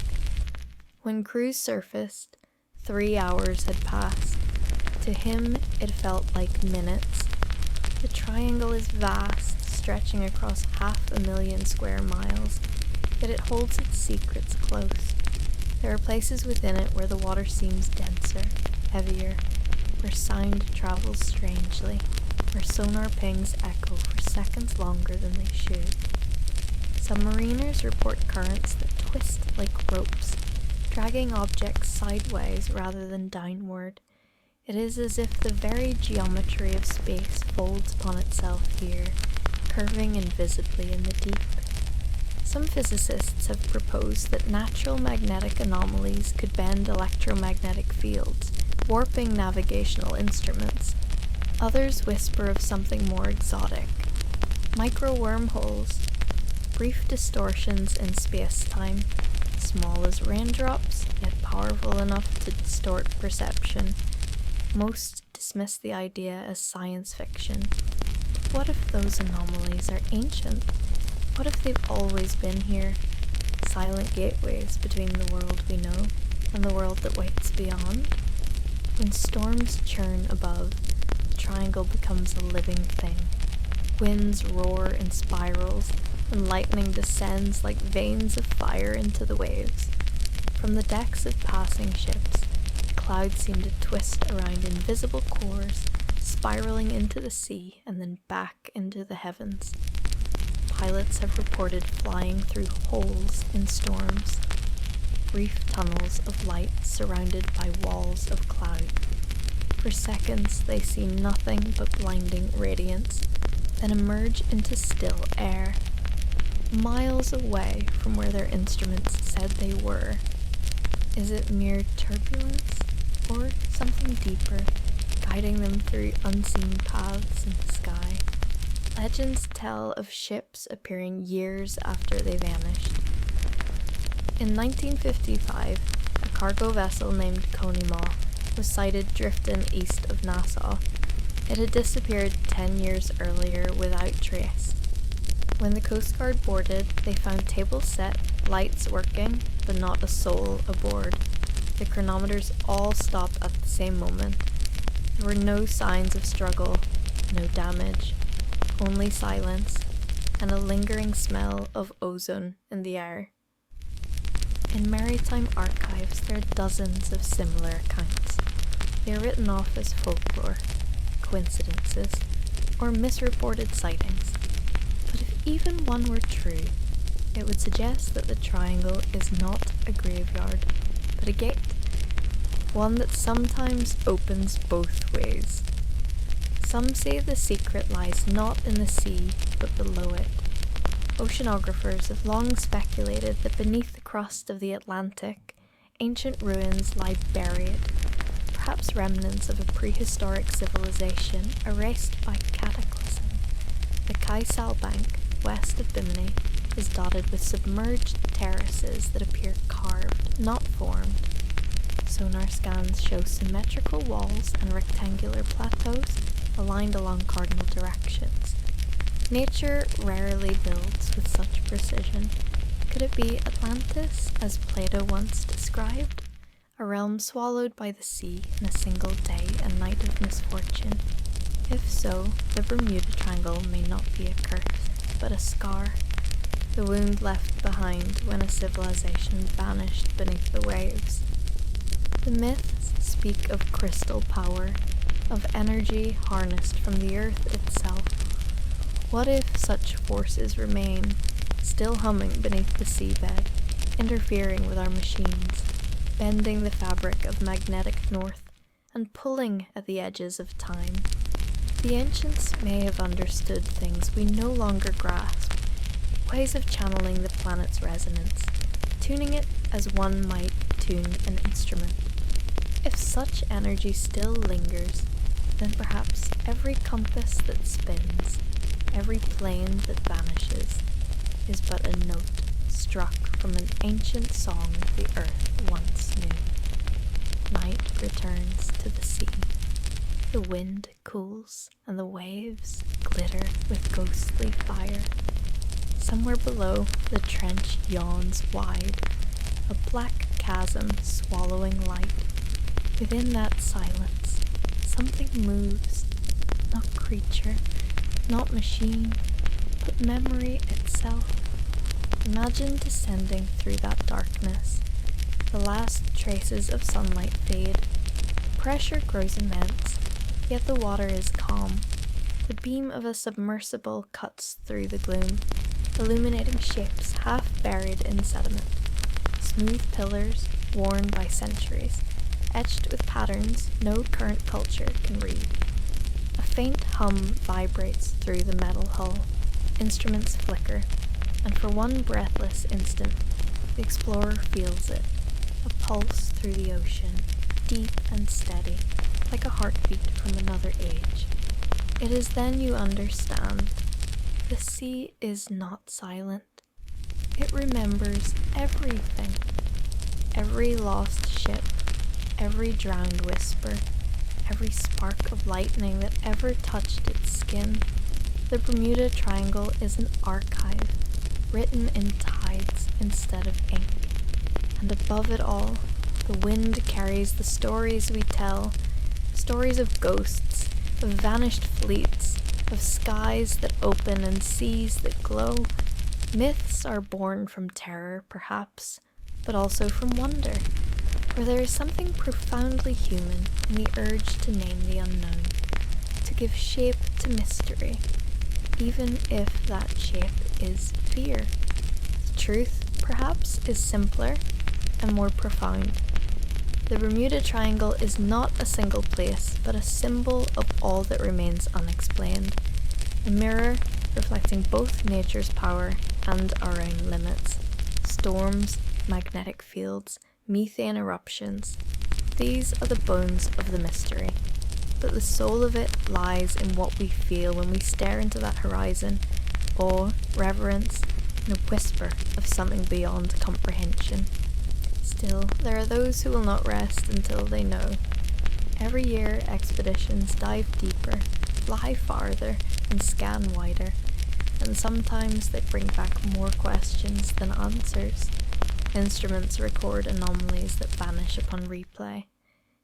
When Cruz surfaced, 3 hours had passed. To him, it felt like minutes. The triangle is vast, stretching across 500,000 square miles, yet it holds its secrets close. There are places within it where the water seems denser, heavier, where sound travels strangely, where sonar pings echo for seconds longer than they should. Submariners report currents that twist like ropes, dragging objects sideways rather than downward. It is as if the very geometry of space folds upon itself here, curving invisibly in the deep. Some physicists have proposed that natural magnetic anomalies could bend electromagnetic fields, warping navigational instruments. Others whisper of something more exotic. Micro wormholes, brief distortions in space-time, small as raindrops, yet powerful enough to distort perception. Most dismiss the idea as science fiction, what if those anomalies are ancient? What if they've always been here? Silent gateways between the world we know and the world that waits beyond? When storms churn above, the triangle becomes a living thing. Winds roar in spirals, and lightning descends like veins of fire into the waves. From the decks of passing ships, clouds seem to twist around invisible cores, spiraling into the sea and then back into the heavens. Pilots have reported flying through holes in storms, brief tunnels of light surrounded by walls of cloud. For seconds they see nothing but blinding radiance, then emerge into still air, miles away from where their instruments said they were. Is it mere turbulence, or something deeper, guiding them through unseen paths in the sky? Legends tell of ships appearing years after they vanished. In 1955, a cargo vessel named Conemaugh was sighted drifting east of Nassau. It had disappeared 10 years earlier without trace. When the Coast Guard boarded, they found tables set, lights working, but not a soul aboard. The chronometers all stopped at the same moment. There were no signs of struggle, no damage, only silence, and a lingering smell of ozone in the air. In maritime archives, there are dozens of similar accounts. They are written off as folklore, coincidences, or misreported sightings. But if even one were true, it would suggest that the triangle is not a graveyard, but a gate, one that sometimes opens both ways. Some say the secret lies not in the sea, but below it. Oceanographers have long speculated that beneath the crust of the Atlantic, ancient ruins lie buried, perhaps remnants of a prehistoric civilization erased by cataclysm. The Kaisal Bank, west of Bimini, is dotted with submerged terraces that appear carved, not formed. Sonar scans show symmetrical walls and rectangular plateaus aligned along cardinal directions. Nature rarely builds with such precision. Could it be Atlantis, as Plato once described? A realm swallowed by the sea in a single day and night of misfortune? If so, the Bermuda Triangle may not be a curse, but a scar. The wound left behind when a civilization vanished beneath the waves. The myths speak of crystal power, of energy harnessed from the earth itself. What if such forces remain, still humming beneath the seabed, interfering with our machines, bending the fabric of magnetic north, and pulling at the edges of time? The ancients may have understood things we no longer grasp, ways of channeling the planet's resonance, tuning it as one might tune an instrument. If such energy still lingers, then perhaps every compass that spins, every plane that vanishes, is but a note struck from an ancient song the earth once knew. Night returns to the sea. The wind cools and the waves glitter with ghostly fire. Somewhere below, the trench yawns wide, a black chasm swallowing light. Within that silence, something moves, not creature, not machine, but memory itself. Imagine descending through that darkness. The last traces of sunlight fade. Pressure grows immense, yet the water is calm. The beam of a submersible cuts through the gloom, illuminating shapes half buried in sediment. Smooth pillars, worn by centuries, etched with patterns no current culture can read. A faint hum vibrates through the metal hull. Instruments flicker, and for one breathless instant, the explorer feels it, a pulse through the ocean, deep and steady, like a heartbeat from another age. It is then you understand. The sea is not silent. It remembers everything. Every lost ship, every drowned whisper, every spark of lightning that ever touched its skin. The Bermuda Triangle is an archive, written in tides instead of ink. And above it all, the wind carries the stories we tell, stories of ghosts, of vanished fleets, of skies that open and seas that glow. Myths are born from terror, perhaps, but also from wonder, for there is something profoundly human in the urge to name the unknown, to give shape to mystery, even if that shape is fear. The truth, perhaps, is simpler and more profound. The Bermuda Triangle is not a single place, but a symbol of all that remains unexplained, a mirror reflecting both nature's power and our own limits. Storms, magnetic fields, methane eruptions. These are the bones of the mystery, but the soul of it lies in what we feel when we stare into that horizon: awe, reverence, and a whisper of something beyond comprehension. Still, there are those who will not rest until they know. Every year, expeditions dive deeper, fly farther, and scan wider, and sometimes they bring back more questions than answers. Instruments record anomalies that vanish upon replay.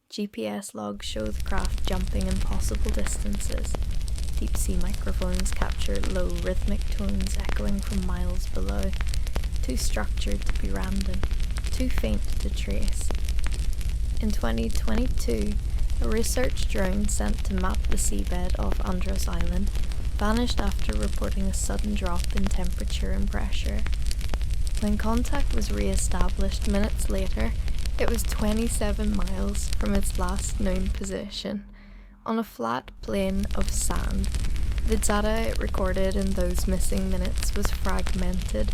GPS logs show the craft jumping impossible distances. Deep-sea microphones capture low rhythmic tones echoing from miles below, too structured to be random, too faint to trace. In 2022, a research drone sent to map the seabed off Andros Island vanished after reporting a sudden drop in temperature and pressure. When contact was re-established minutes later, it was 27 miles from its last known position, on a flat plain of sand. The data it recorded in those missing minutes was fragmented,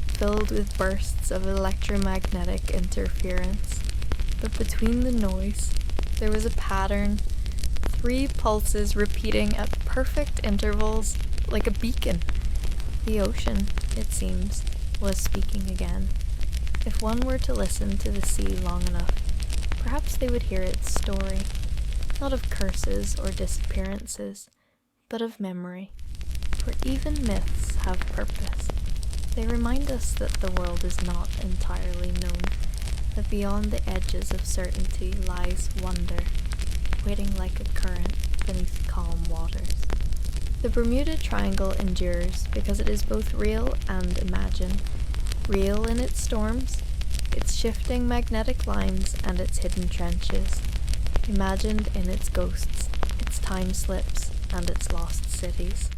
filled with bursts of electromagnetic interference. But between the noise, there was a pattern, 3 pulses repeating at perfect intervals, like a beacon. The ocean, it seems, was speaking again. If one were to listen to the sea long enough, perhaps they would hear its story, not of curses or disappearances, but of memory. For even myths have purpose. They remind us that the world is not entirely known, that beyond the edges of certainty lies wonder, waiting like a current beneath calm waters. The Bermuda Triangle endures because it is both real and imagined. Real in its storms, its shifting magnetic lines, and its hidden trenches. Imagined in its ghosts, its time slips, and its lost cities.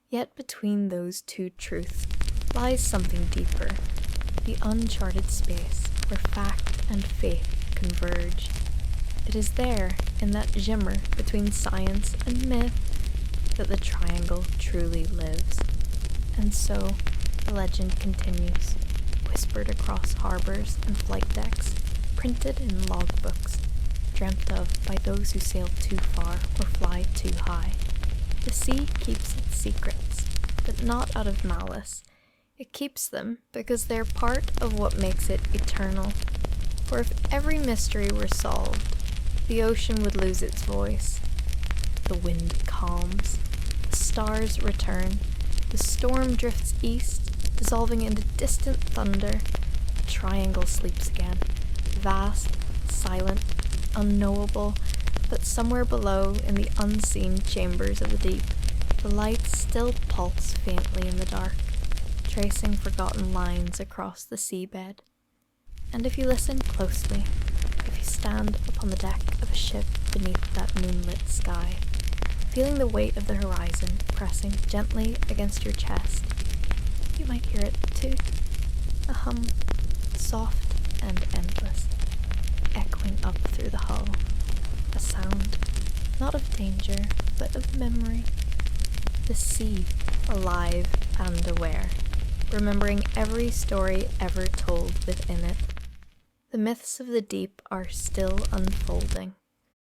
Yet between those two truths lies something deeper, the uncharted space where fact and faith converge. It is there, in that shimmer between science and myth, that the triangle truly lives. And so, the legend continues, whispered across harbors and flight decks, printed in logbooks, dreamt of by those who sail too far or fly too high. The sea keeps its secrets, but not out of malice. It keeps them because they're part of what makes it eternal. For if every mystery were solved, the ocean would lose its voice. The wind calms, the stars return, the storm drifts east, dissolving into distant thunder. The triangle sleeps again, vast, silent, unknowable, but somewhere below, in the unseen chambers of the deep, the lights still pulse faintly in the dark, tracing forgotten lines across the seabed. And if you listen closely, if you stand upon the deck of a ship beneath that moonlit sky, feeling the weight of the horizon pressing gently against your chest, you might hear it too, a hum, soft and endless, echoing up through the hull, a sound, not of danger, but of memory. The sea, alive and aware, remembering every story ever told within it. The myths of the deep are still unfolding,